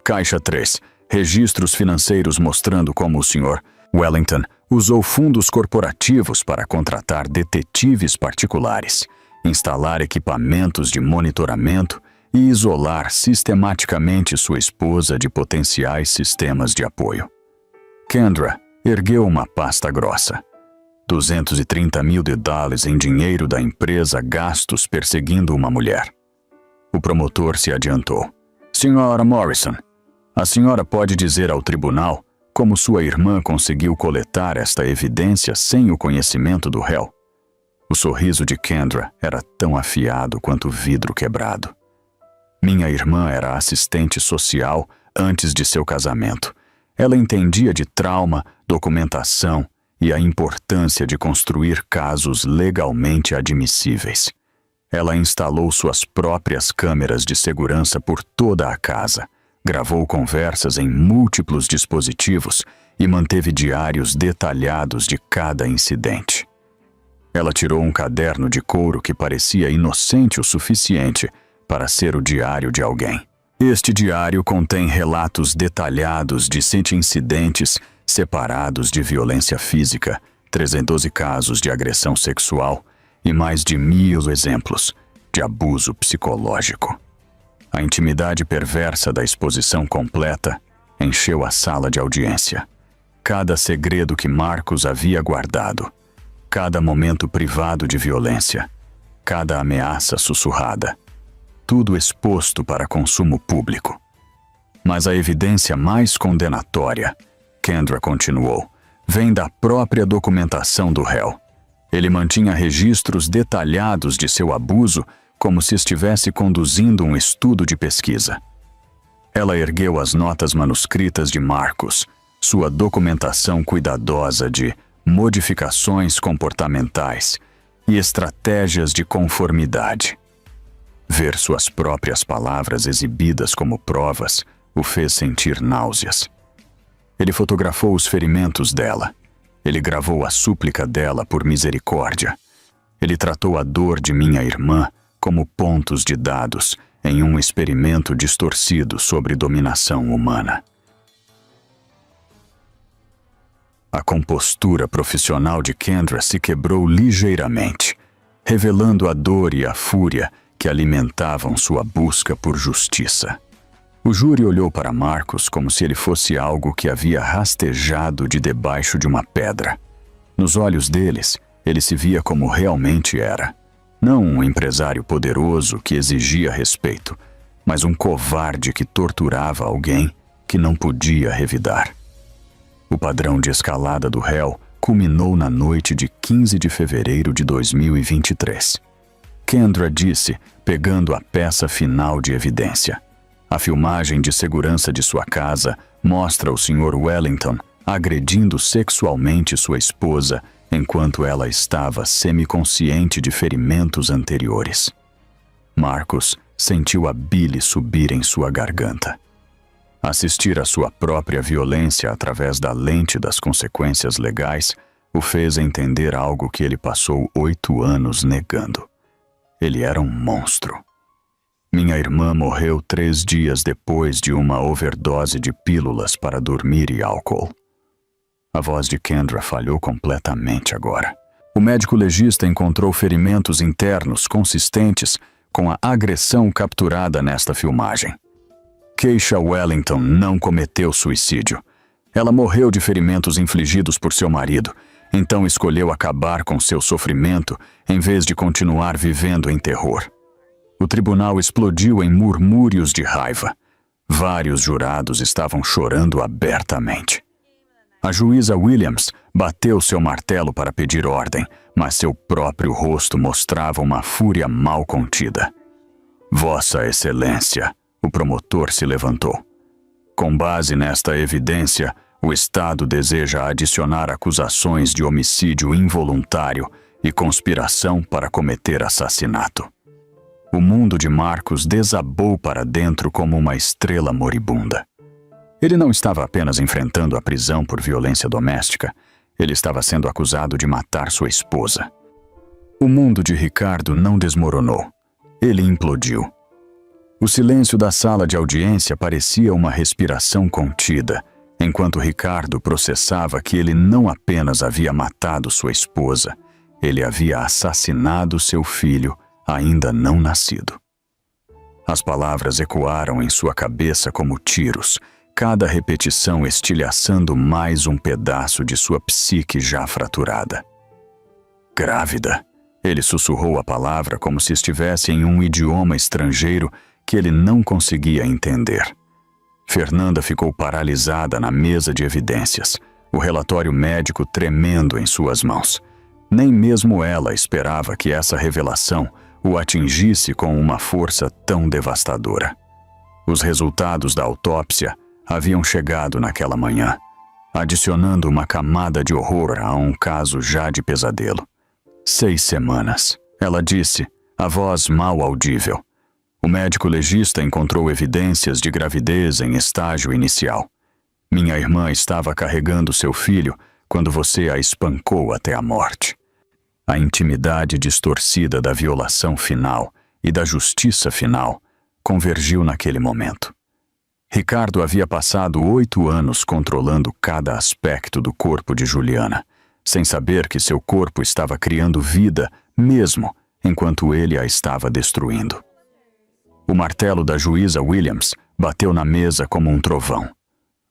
Caixa 3. Registros financeiros mostrando como o Sr. Wellington usou fundos corporativos para contratar detetives particulares, instalar equipamentos de monitoramento e isolar sistematicamente sua esposa de potenciais sistemas de apoio. Kendra ergueu uma pasta grossa. $230 mil em dinheiro da empresa gastos perseguindo uma mulher. O promotor se adiantou. Senhora Morrison, a senhora pode dizer ao tribunal como sua irmã conseguiu coletar esta evidência sem o conhecimento do réu? O sorriso de Kendra era tão afiado quanto vidro quebrado. Minha irmã era assistente social antes de seu casamento. Ela entendia de trauma, documentação e a importância de construir casos legalmente admissíveis. Ela instalou suas próprias câmeras de segurança por toda a casa, gravou conversas em múltiplos dispositivos e manteve diários detalhados de cada incidente. Ela tirou um caderno de couro que parecia inocente o suficiente para ser o diário de alguém. Este diário contém relatos detalhados de 7 incidentes separados de violência física, 312 casos de agressão sexual e mais de 1000 exemplos de abuso psicológico. A intimidade perversa da exposição completa encheu a sala de audiência. Cada segredo que Marcus havia guardado, cada momento privado de violência, cada ameaça sussurrada, tudo exposto para consumo público. Mas a evidência mais condenatória, Kendra continuou, vem da própria documentação do réu. Ele mantinha registros detalhados de seu abuso como se estivesse conduzindo um estudo de pesquisa. Ela ergueu as notas manuscritas de Marcus, sua documentação cuidadosa de modificações comportamentais e estratégias de conformidade. Ver suas próprias palavras exibidas como provas o fez sentir náuseas. Ele fotografou os ferimentos dela. Ele gravou a súplica dela por misericórdia. Ele tratou a dor de minha irmã como pontos de dados em um experimento distorcido sobre dominação humana. A compostura profissional de Kendra se quebrou ligeiramente, revelando a dor e a fúria que alimentavam sua busca por justiça. O júri olhou para Marcus como se ele fosse algo que havia rastejado de debaixo de uma pedra. Nos olhos deles, ele se via como realmente era, Não um empresário poderoso que exigia respeito, mas um covarde que torturava alguém que não podia revidar. O padrão de escalada do réu culminou na noite de 15 de fevereiro de 2023. Kendra disse, pegando a peça final de evidência. A filmagem de segurança de sua casa mostra o Sr. Wellington agredindo sexualmente sua esposa enquanto ela estava semiconsciente de ferimentos anteriores. Marcus sentiu a bile subir em sua garganta. Assistir à sua própria violência através da lente das consequências legais o fez entender algo que ele passou 8 anos negando. Ele era um monstro. Minha irmã morreu 3 dias depois de uma overdose de pílulas para dormir e álcool. A voz de Kendra falhou completamente agora. O médico legista encontrou ferimentos internos consistentes com a agressão capturada nesta filmagem. Keisha Wellington não cometeu suicídio. Ela morreu de ferimentos infligidos por seu marido, então escolheu acabar com seu sofrimento em vez de continuar vivendo em terror. O tribunal explodiu em murmúrios de raiva. Vários jurados estavam chorando abertamente. A juíza Williams bateu seu martelo para pedir ordem, mas seu próprio rosto mostrava uma fúria mal contida. Vossa Excelência, o promotor se levantou. Com base nesta evidência, o Estado deseja adicionar acusações de homicídio involuntário e conspiração para cometer assassinato. O mundo de Marcus desabou para dentro como uma estrela moribunda. Ele não estava apenas enfrentando a prisão por violência doméstica, ele estava sendo acusado de matar sua esposa. O mundo de Ricardo não desmoronou. Ele implodiu. O silêncio da sala de audiência parecia uma respiração contida, enquanto Ricardo processava que ele não apenas havia matado sua esposa, ele havia assassinado seu filho, ainda não nascido. As palavras ecoaram em sua cabeça como tiros, cada repetição estilhaçando mais um pedaço de sua psique já fraturada. Grávida. Ele sussurrou a palavra como se estivesse em um idioma estrangeiro que ele não conseguia entender. Fernanda ficou paralisada na mesa de evidências, o relatório médico tremendo em suas mãos. Nem mesmo ela esperava que essa revelação o atingisse com uma força tão devastadora. Os resultados da autópsia haviam chegado naquela manhã, adicionando uma camada de horror a um caso já de pesadelo. 6 semanas, ela disse, a voz mal audível. O médico legista encontrou evidências de gravidez em estágio inicial. Minha irmã estava carregando seu filho quando você a espancou até a morte. A intimidade distorcida da violação final e da justiça final convergiu naquele momento. Ricardo havia passado 8 anos controlando cada aspecto do corpo de Juliana, sem saber que seu corpo estava criando vida mesmo enquanto ele a estava destruindo. O martelo da juíza Williams bateu na mesa como um trovão.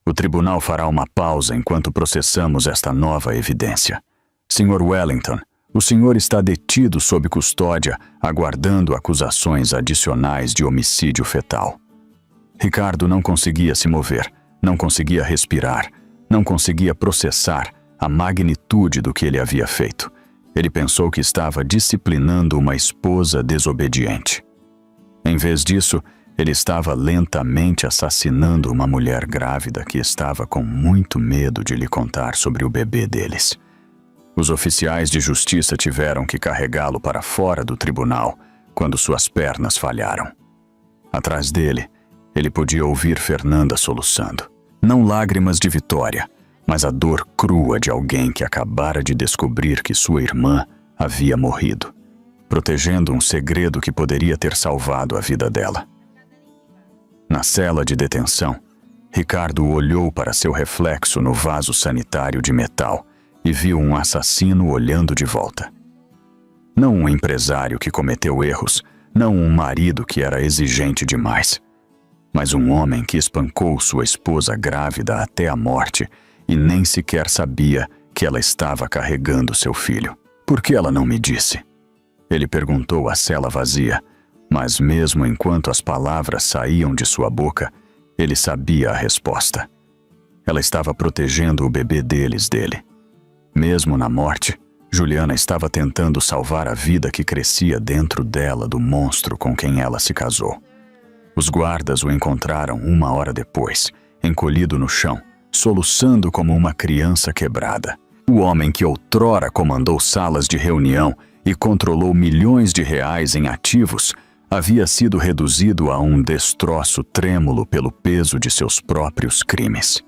O tribunal fará uma pausa enquanto processamos esta nova evidência. Sr. Wellington, o senhor está detido sob custódia, aguardando acusações adicionais de homicídio fetal. Ricardo não conseguia se mover, não conseguia respirar, não conseguia processar a magnitude do que ele havia feito. Ele pensou que estava disciplinando uma esposa desobediente. Em vez disso, ele estava lentamente assassinando uma mulher grávida que estava com muito medo de lhe contar sobre o bebê deles. Os oficiais de justiça tiveram que carregá-lo para fora do tribunal quando suas pernas falharam. Atrás dele, ele podia ouvir Fernanda soluçando. Não lágrimas de vitória, mas a dor crua de alguém que acabara de descobrir que sua irmã havia morrido, protegendo um segredo que poderia ter salvado a vida dela. Na cela de detenção, Ricardo olhou para seu reflexo no vaso sanitário de metal e viu um assassino olhando de volta. Não um empresário que cometeu erros, não um marido que era exigente demais, mas um homem que espancou sua esposa grávida até a morte e nem sequer sabia que ela estava carregando seu filho. Por que ela não me disse? Ele perguntou à cela vazia, mas mesmo enquanto as palavras saíam de sua boca, ele sabia a resposta. Ela estava protegendo o bebê deles dele. Mesmo na morte, Juliana estava tentando salvar a vida que crescia dentro dela do monstro com quem ela se casou. Os guardas o encontraram 1 hora depois, encolhido no chão, soluçando como uma criança quebrada. O homem que outrora comandou salas de reunião e controlou milhões de reais em ativos havia sido reduzido a um destroço trêmulo pelo peso de seus próprios crimes.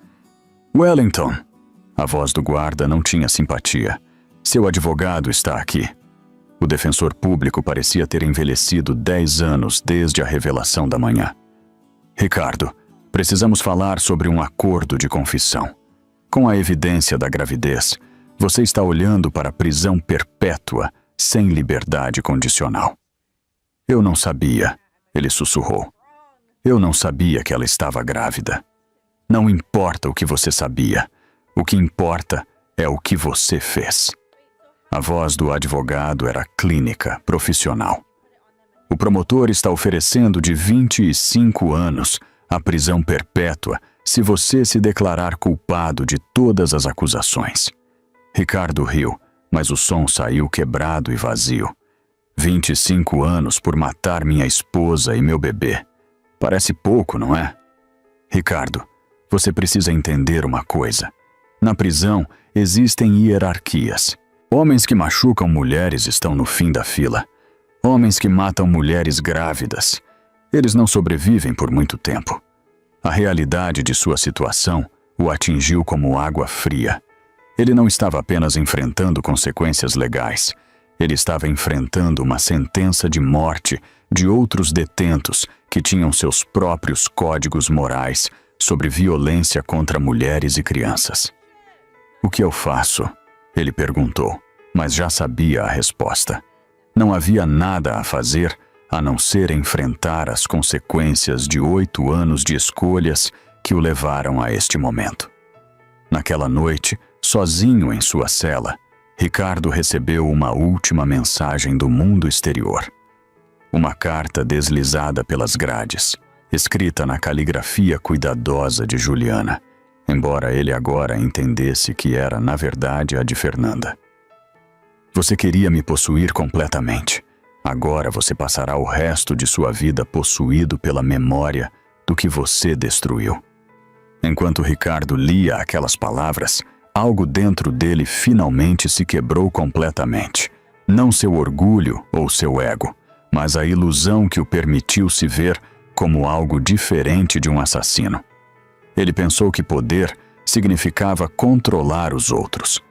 Wellington! A voz do guarda não tinha simpatia. Seu advogado está aqui. O defensor público parecia ter envelhecido 10 anos desde a revelação da manhã. Ricardo, precisamos falar sobre um acordo de confissão. Com a evidência da gravidez, você está olhando para a prisão perpétua sem liberdade condicional. Eu não sabia, ele sussurrou. Eu não sabia que ela estava grávida. Não importa o que você sabia. O que importa é o que você fez. A voz do advogado era clínica, profissional. O promotor está oferecendo de 25 anos a prisão perpétua se você se declarar culpado de todas as acusações. Ricardo riu, mas o som saiu quebrado e vazio. 25 anos por matar minha esposa e meu bebê. Parece pouco, não é? Ricardo, você precisa entender uma coisa. Na prisão, existem hierarquias. Homens que machucam mulheres estão no fim da fila. Homens que matam mulheres grávidas. Eles não sobrevivem por muito tempo. A realidade de sua situação o atingiu como água fria. Ele não estava apenas enfrentando consequências legais. Ele estava enfrentando uma sentença de morte de outros detentos que tinham seus próprios códigos morais sobre violência contra mulheres e crianças. O que eu faço? Ele perguntou, mas já sabia a resposta. Não havia nada a fazer a não ser enfrentar as consequências de 8 anos de escolhas que o levaram a este momento. Naquela noite, sozinho em sua cela, Ricardo recebeu uma última mensagem do mundo exterior. Uma carta deslizada pelas grades, escrita na caligrafia cuidadosa de Juliana, embora ele agora entendesse que era, na verdade, a de Fernanda. Você queria me possuir completamente. Agora você passará o resto de sua vida possuído pela memória do que você destruiu. Enquanto Ricardo lia aquelas palavras, algo dentro dele finalmente se quebrou completamente. Não seu orgulho ou seu ego, mas a ilusão que o permitiu se ver como algo diferente de um assassino. Ele pensou que poder significava controlar os outros.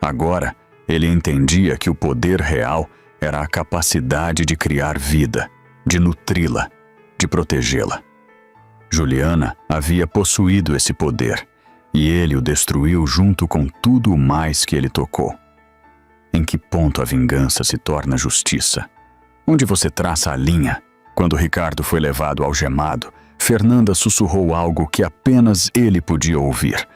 Agora, ele entendia que o poder real era a capacidade de criar vida, de nutri-la, de protegê-la. Juliana havia possuído esse poder, e ele o destruiu junto com tudo o mais que ele tocou. Em que ponto a vingança se torna justiça? Onde você traça a linha? Quando Ricardo foi levado algemado, Fernanda sussurrou algo que apenas ele podia ouvir.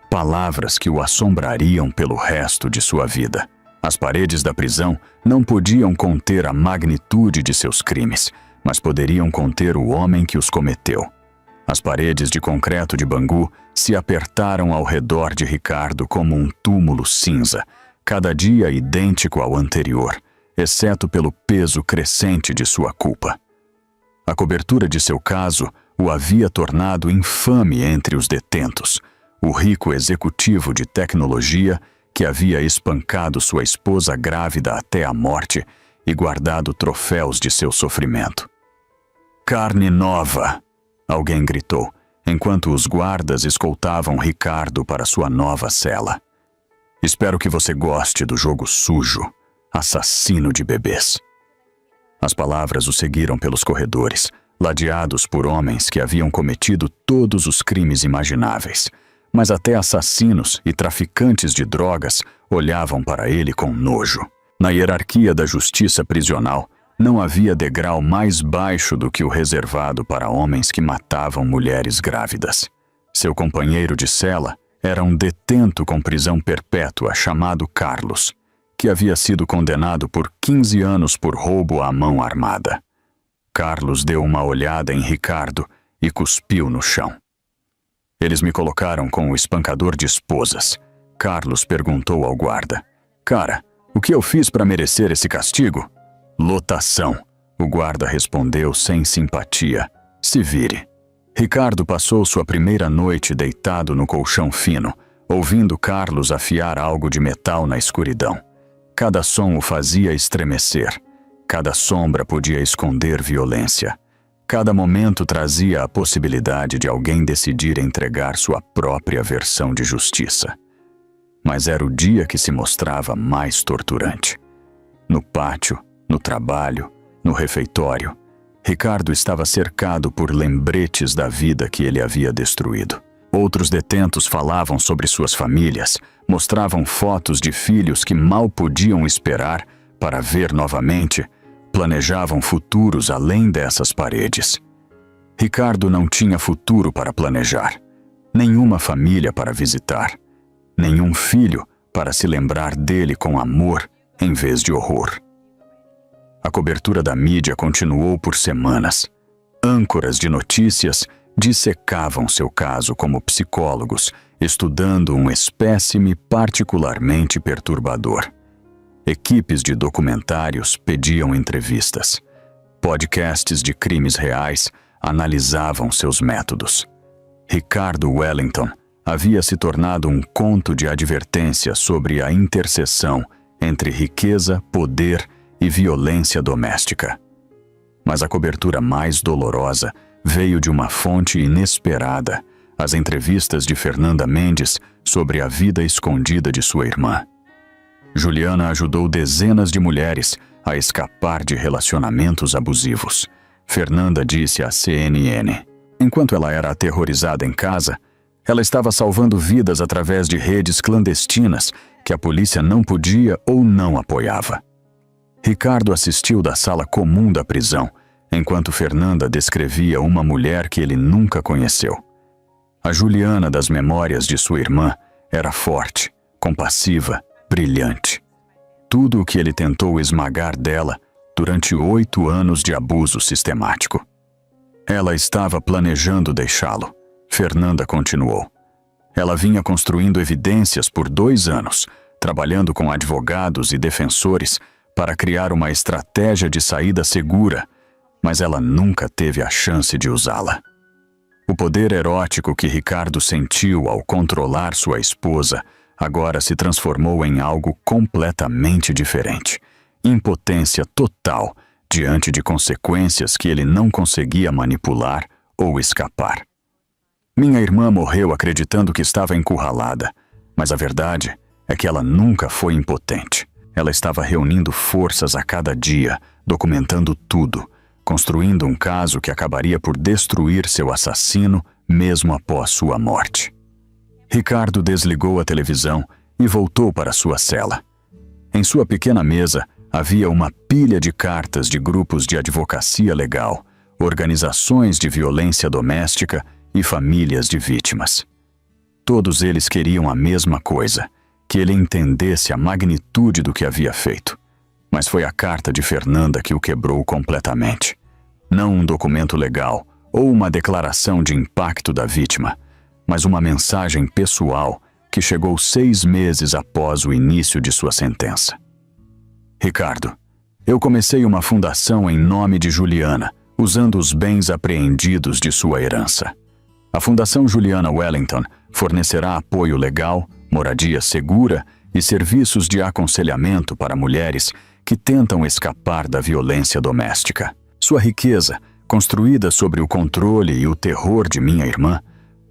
Palavras que o assombrariam pelo resto de sua vida. As paredes da prisão não podiam conter a magnitude de seus crimes, mas poderiam conter o homem que os cometeu. As paredes de concreto de Bangu se apertaram ao redor de Ricardo como um túmulo cinza, cada dia idêntico ao anterior, exceto pelo peso crescente de sua culpa. A cobertura de seu caso o havia tornado infame entre os detentos, o rico executivo de tecnologia que havia espancado sua esposa grávida até a morte e guardado troféus de seu sofrimento. Carne nova! Alguém gritou, enquanto os guardas escoltavam Ricardo para sua nova cela. Espero que você goste do jogo sujo, assassino de bebês. As palavras o seguiram pelos corredores, ladeados por homens que haviam cometido todos os crimes imagináveis, mas até assassinos e traficantes de drogas olhavam para ele com nojo. Na hierarquia da justiça prisional, não havia degrau mais baixo do que o reservado para homens que matavam mulheres grávidas. Seu companheiro de cela era um detento com prisão perpétua chamado Carlos, que que havia sido condenado por 15 anos por roubo à mão armada. Carlos deu uma olhada em Ricardo e cuspiu no chão. Eles me colocaram com o espancador de esposas. Carlos perguntou ao guarda: "Cara, o que eu fiz para merecer esse castigo?" "Lotação", o guarda respondeu sem simpatia. "Se vire." Ricardo passou sua primeira noite deitado no colchão fino, ouvindo Carlos afiar algo de metal na escuridão. Cada som o fazia estremecer. Cada sombra podia esconder violência. Cada momento trazia a possibilidade de alguém decidir entregar sua própria versão de justiça. Mas era o dia que se mostrava mais torturante. No pátio, no trabalho, no refeitório, Ricardo estava cercado por lembretes da vida que ele havia destruído. Outros detentos falavam sobre suas famílias, mostravam fotos de filhos que mal podiam esperar para ver novamente, planejavam futuros além dessas paredes. Ricardo não tinha futuro para planejar, nenhuma família para visitar, nenhum filho para se lembrar dele com amor em vez de horror. A cobertura da mídia continuou por semanas. Âncoras de notícias dissecavam seu caso como psicólogos, estudando um espécime particularmente perturbador. Equipes de documentários pediam entrevistas. Podcasts de crimes reais analisavam seus métodos. Ricardo Wellington havia se tornado um conto de advertência sobre a interseção entre riqueza, poder e violência doméstica. Mas a cobertura mais dolorosa veio de uma fonte inesperada: as entrevistas de Fernanda Mendes sobre a vida escondida de sua irmã. Juliana ajudou dezenas de mulheres a escapar de relacionamentos abusivos. Fernanda disse à CNN: enquanto ela era aterrorizada em casa, ela estava salvando vidas através de redes clandestinas que a polícia não podia ou não apoiava. Ricardo assistiu da sala comum da prisão, enquanto Fernanda descrevia uma mulher que ele nunca conheceu. A Juliana das memórias de sua irmã era forte, compassiva, brilhante. Tudo o que ele tentou esmagar dela durante 8 anos de abuso sistemático. Ela estava planejando deixá-lo. Fernanda continuou. Ela vinha construindo evidências por 2 anos, trabalhando com advogados e defensores para criar uma estratégia de saída segura, mas ela nunca teve a chance de usá-la. O poder erótico que Ricardo sentiu ao controlar sua esposa agora se transformou em algo completamente diferente. Impotência total diante de consequências que ele não conseguia manipular ou escapar. Minha irmã morreu acreditando que estava encurralada, mas a verdade é que ela nunca foi impotente. Ela estava reunindo forças a cada dia, documentando tudo, construindo um caso que acabaria por destruir seu assassino mesmo após sua morte. Ricardo desligou a televisão e voltou para sua cela. Em sua pequena mesa havia uma pilha de cartas de grupos de advocacia legal, organizações de violência doméstica e famílias de vítimas. Todos eles queriam a mesma coisa: que ele entendesse a magnitude do que havia feito. Mas foi a carta de Fernanda que o quebrou completamente. Não um documento legal ou uma declaração de impacto da vítima, mas uma mensagem pessoal que chegou 6 meses após o início de sua sentença. Ricardo, eu comecei uma fundação em nome de Juliana, usando os bens apreendidos de sua herança. A Fundação Juliana Wellington fornecerá apoio legal, moradia segura e serviços de aconselhamento para mulheres que tentam escapar da violência doméstica. Sua riqueza, construída sobre o controle e o terror de minha irmã,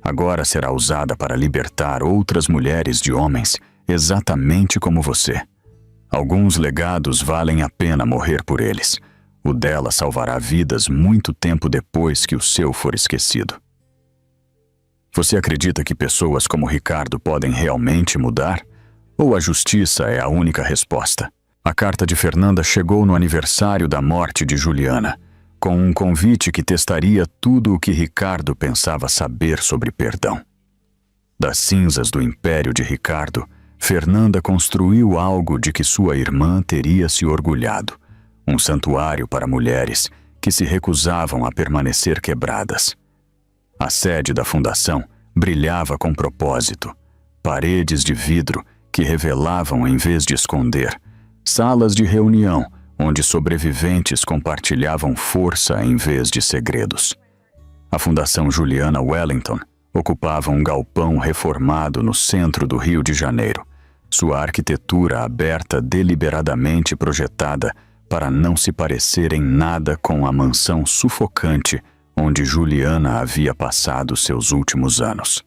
agora será usada para libertar outras mulheres de homens exatamente como você. Alguns legados valem a pena morrer por eles. O dela salvará vidas muito tempo depois que o seu for esquecido. Você acredita que pessoas como Ricardo podem realmente mudar? Ou a justiça é a única resposta? A carta de Fernanda chegou no aniversário da morte de Juliana, com um convite que testaria tudo o que Ricardo pensava saber sobre perdão. Das cinzas do império de Ricardo, Fernanda construiu algo de que sua irmã teria se orgulhado: um santuário para mulheres que se recusavam a permanecer quebradas. A sede da fundação brilhava com propósito: paredes de vidro que revelavam em vez de esconder, salas de reunião onde sobreviventes compartilhavam força em vez de segredos. A Fundação Juliana Wellington ocupava um galpão reformado no centro do Rio de Janeiro, sua arquitetura aberta deliberadamente projetada para não se parecer em nada com a mansão sufocante onde Juliana havia passado seus últimos anos.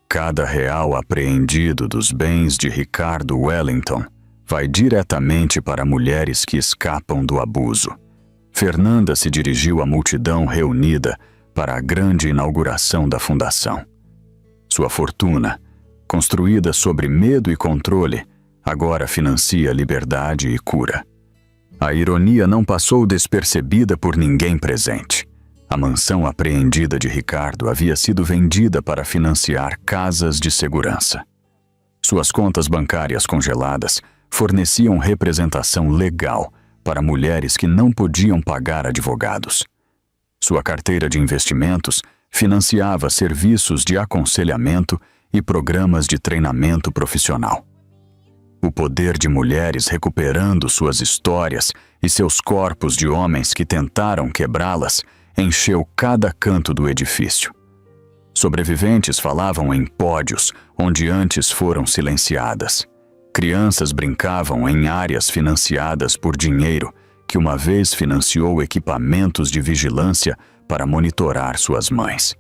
Cada real apreendido dos bens de Ricardo Wellington vai diretamente para mulheres que escapam do abuso. Fernanda se dirigiu à multidão reunida para a grande inauguração da fundação. Sua fortuna, construída sobre medo e controle, agora financia liberdade e cura. A ironia não passou despercebida por ninguém presente. A mansão apreendida de Ricardo havia sido vendida para financiar casas de segurança. Suas contas bancárias congeladas forneciam representação legal para mulheres que não podiam pagar advogados. Sua carteira de investimentos financiava serviços de aconselhamento e programas de treinamento profissional. O poder de mulheres recuperando suas histórias e seus corpos de homens que tentaram quebrá-las encheu cada canto do edifício. Sobreviventes falavam em pódios onde antes foram silenciadas. Crianças brincavam em áreas financiadas por dinheiro que uma vez financiou equipamentos de vigilância para monitorar suas mães.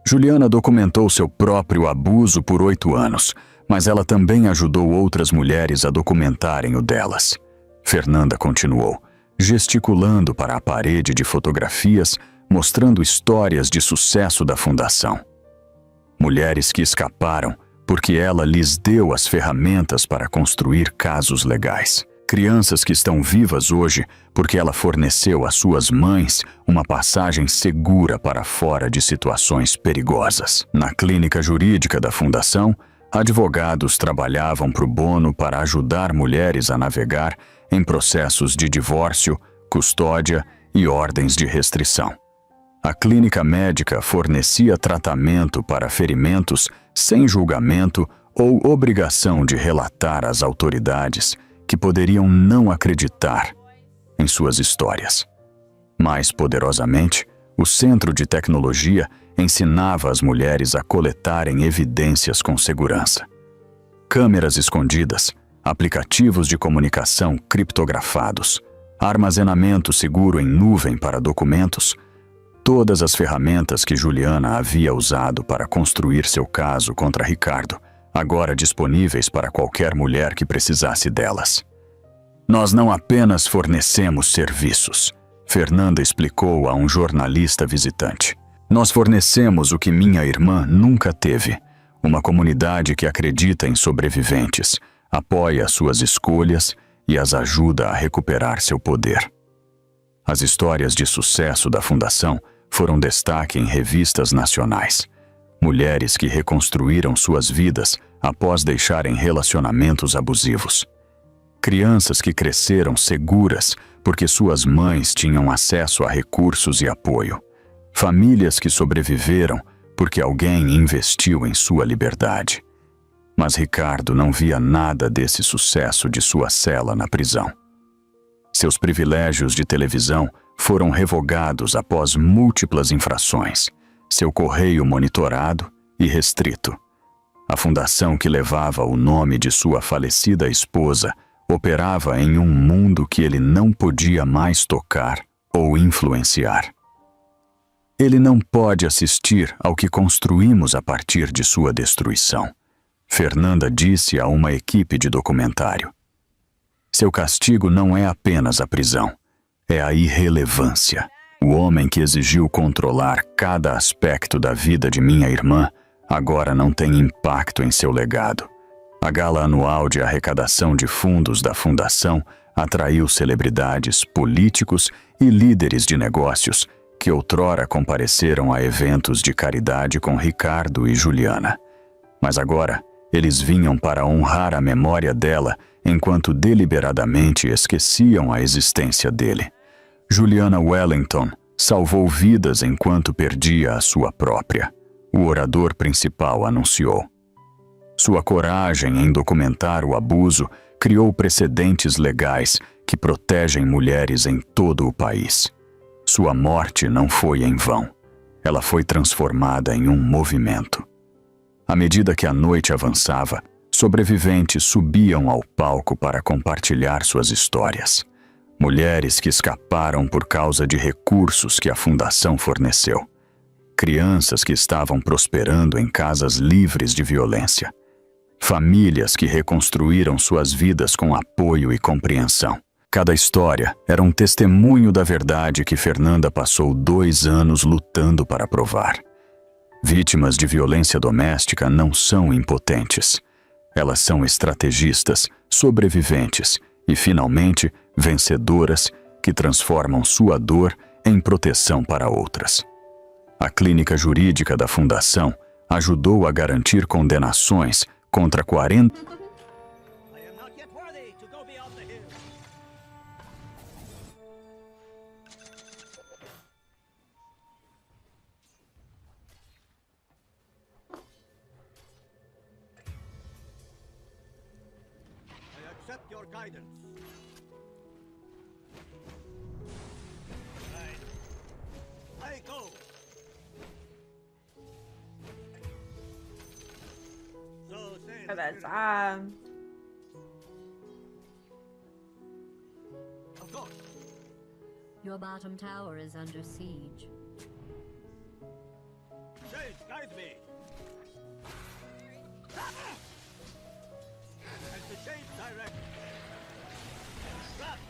Juliana documentou seu próprio abuso por 8 anos, mas ela também ajudou outras mulheres a documentarem o delas. Fernanda continuou, gesticulando para a parede de fotografias, mostrando histórias de sucesso da fundação. Mulheres que escaparam porque ela lhes deu as ferramentas para construir casos legais. Crianças que estão vivas hoje porque ela forneceu às suas mães uma passagem segura para fora de situações perigosas. Na clínica jurídica da fundação, advogados trabalhavam pro bono para ajudar mulheres a navegar em processos de divórcio, custódia e ordens de restrição. A clínica médica fornecia tratamento para ferimentos sem julgamento ou obrigação de relatar às autoridades que poderiam não acreditar em suas histórias. Mais poderosamente, o Centro de Tecnologia ensinava as mulheres a coletarem evidências com segurança. Câmeras escondidas, aplicativos de comunicação criptografados, armazenamento seguro em nuvem para documentos, todas as ferramentas que Juliana havia usado para construir seu caso contra Ricardo, agora disponíveis para qualquer mulher que precisasse delas. Nós não apenas fornecemos serviços, Fernanda explicou a um jornalista visitante. Nós fornecemos o que minha irmã nunca teve, uma comunidade que acredita em sobreviventes, apoia suas escolhas e as ajuda a recuperar seu poder. As histórias de sucesso da Fundação foram destaque em revistas nacionais. Mulheres que reconstruíram suas vidas após deixarem relacionamentos abusivos. Crianças que cresceram seguras porque suas mães tinham acesso a recursos e apoio. Famílias que sobreviveram porque alguém investiu em sua liberdade. Mas Ricardo não via nada desse sucesso de sua cela na prisão. Seus privilégios de televisão foram revogados após múltiplas infrações, seu correio monitorado e restrito. A fundação que levava o nome de sua falecida esposa operava em um mundo que ele não podia mais tocar ou influenciar. Ele não pode assistir ao que construímos a partir de sua destruição, Fernanda disse a uma equipe de documentário. Seu castigo não é apenas a prisão, é a irrelevância. O homem que exigiu controlar cada aspecto da vida de minha irmã agora não tem impacto em seu legado. A gala anual de arrecadação de fundos da Fundação atraiu celebridades, políticos e líderes de negócios que outrora compareceram a eventos de caridade com Ricardo e Juliana. Mas agora, Eles vinham para honrar a memória dela enquanto deliberadamente esqueciam a existência dele. Juliana Wellington salvou vidas enquanto perdia a sua própria, o orador principal anunciou. Sua coragem em documentar o abuso criou precedentes legais que protegem mulheres em todo o país. Sua morte não foi em vão. Ela foi transformada em um movimento. À medida que a noite avançava, sobreviventes subiam ao palco para compartilhar suas histórias. Mulheres que escaparam por causa de recursos que a fundação forneceu. Crianças que estavam prosperando em casas livres de violência. Famílias que reconstruíram suas vidas com apoio e compreensão. Cada história era um testemunho da verdade que Fernanda passou 2 anos lutando para provar. Vítimas de violência doméstica não são impotentes. Elas são estrategistas, sobreviventes e, finalmente, vencedoras que transformam sua dor em proteção para outras. A clínica jurídica da Fundação ajudou a garantir condenações contra 40
That's
Your bottom tower is under siege.
Shade, guide me! As the shade direct. Trapped!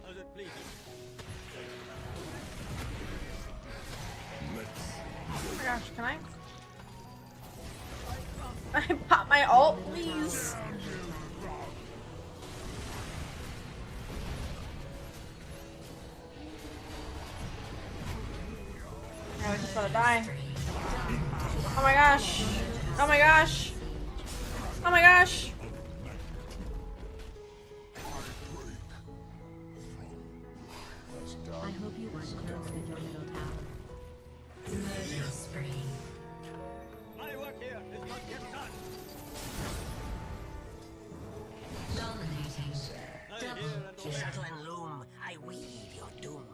As it pleases.
oh my gosh, can I? I pop my ult, please. Yeah, we're just about to die. Oh my gosh. Oh my gosh. Oh my gosh.
I hope you weren't close with your middle tower. Murder spree.
My work here is not yet done.
Dominating.
I hear and obey.
Shuttle and loom, I weed your doom.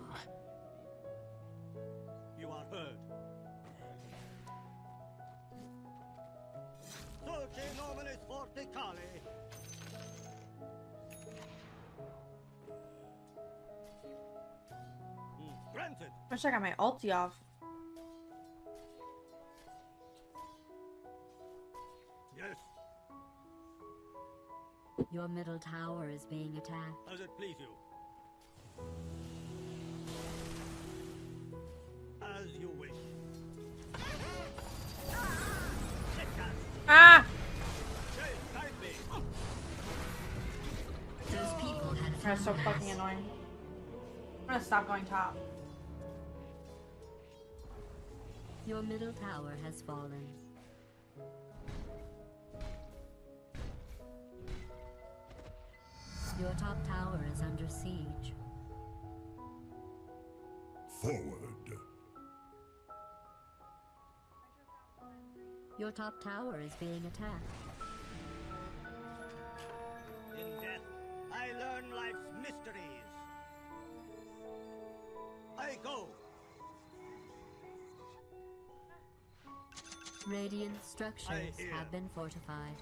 You are heard. Dulce nominis forticale. Granted.
Wish I got my ulti off.
Yes,
Your middle tower is being attacked.
as it please you. As you wish.
Ah!
Shade, guide me.
Those people had
That's so fucking annoying. I'm gonna stop going top.
Your middle tower has fallen. Your top tower is under siege.
Forward.
Your top tower is being attacked.
In death, I learn life's mysteries. I go.
Radiant structures
hear.
have been fortified.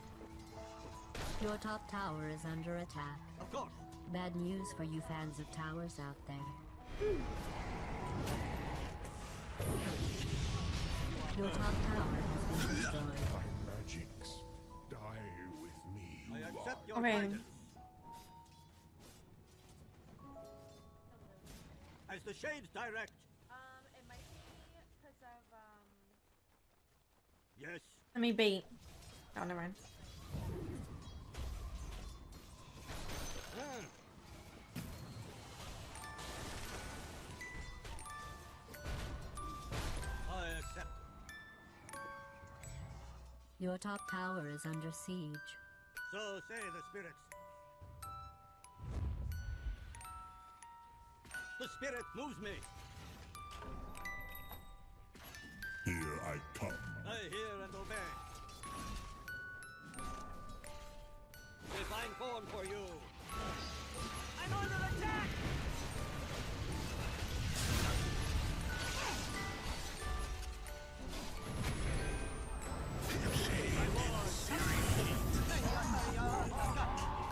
Your top tower is under attack.
Of course.
Bad news for you fans of towers out there. Your top tower has been destroyed.
My magics. Die with me.
I accept your
Okay.
guidance. As the shades direct.
It might be because of,
Yes.
Let me bait. Oh, never mind.
Hmm. I accept.
Your top tower is under siege.
So say the spirits. The spirit moves me.
Here I come.
I hear and obey. Divine form for you. I'm under attack!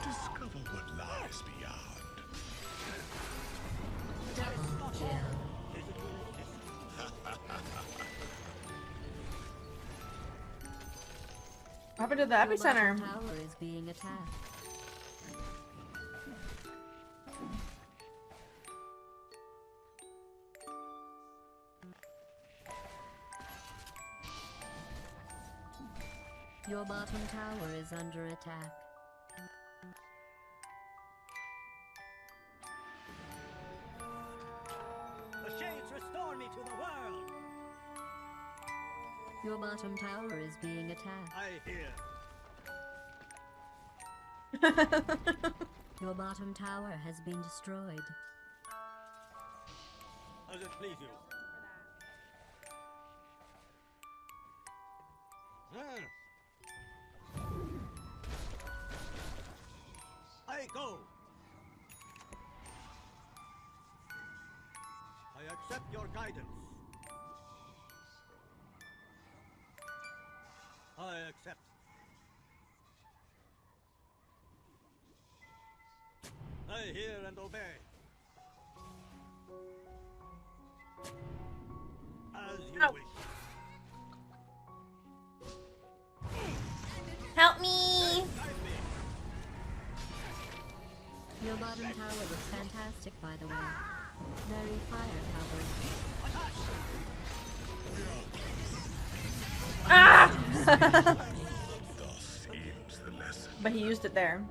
Discover what lies beyond.
Double kill.
What happened to the
Your
epicenter?
bottom tower is being attacked. Your bottom tower is under attack.
The shades restore me to the world.
Your bottom tower is being attacked.
I hear.
Your bottom tower has been destroyed.
Does it please you? Ah. I go. I accept your guidance. I accept. I hear and obey. As you
Ow.
wish.
Help me!
Guide me.
Your bottom tower looks fantastic, by the way. Very fire covered.
Ah!
Thus ends the lesson.
But he used it there.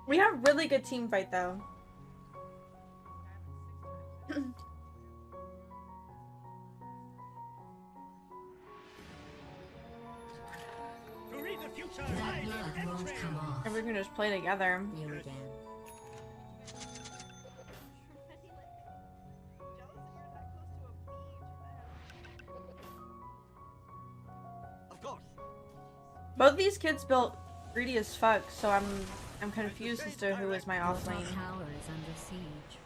We have really good team fight though.
To read the future,
That
I
blood
need
won't
X-ray.
come off.
And we can just play together.
You again.
Of course.
Both these kids built greedy as fuck, so I'm confused as to who is my
Your
off
top
lane.
tower is under siege.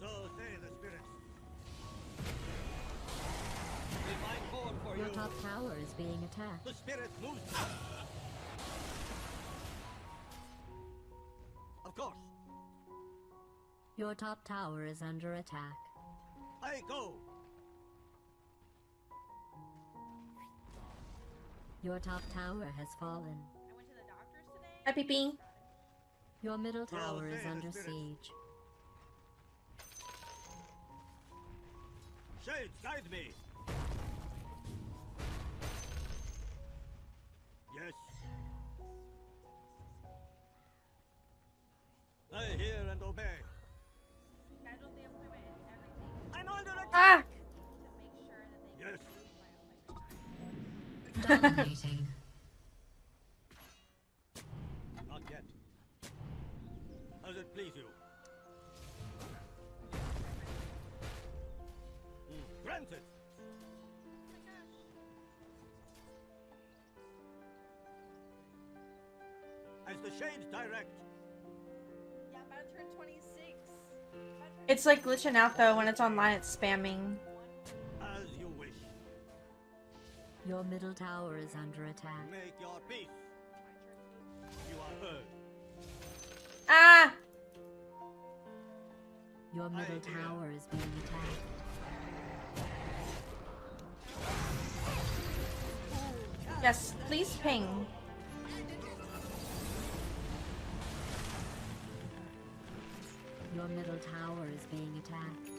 So say the spirits. Divine form for
Your
you.
top tower is being attacked.
The spirit moves me. Of course.
Your top tower is under attack.
I go.
Your top tower has fallen.
Hi, Pee.
Your middle tower is
say the
under
spirits.
siege.
Shades, guide me. Yes. I hear and obey. I'm under attack.
Ah!
Yes.
Dominating.
Not yet. Does it please you? Granted. As the shades direct.
It's like glitching out though when it's online. It's spamming.
As you wish.
Your middle tower is under attack.
Make your peace.
Ah!
Your middle tower is being attacked.
Yes, please ping.
Your middle tower is being attacked.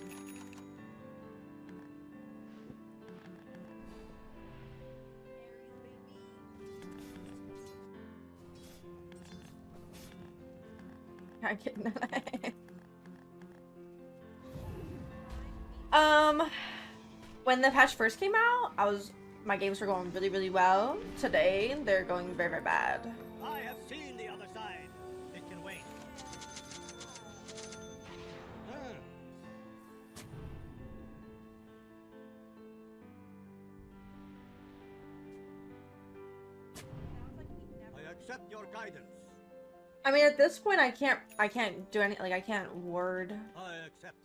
I can't. When the patch first came out, my games were going really, really well. Today, they're going very, very bad.
I have seen the other side. It can wait. I accept your guidance.
I mean, at this point, I can't do any, like, I can't word.
I accept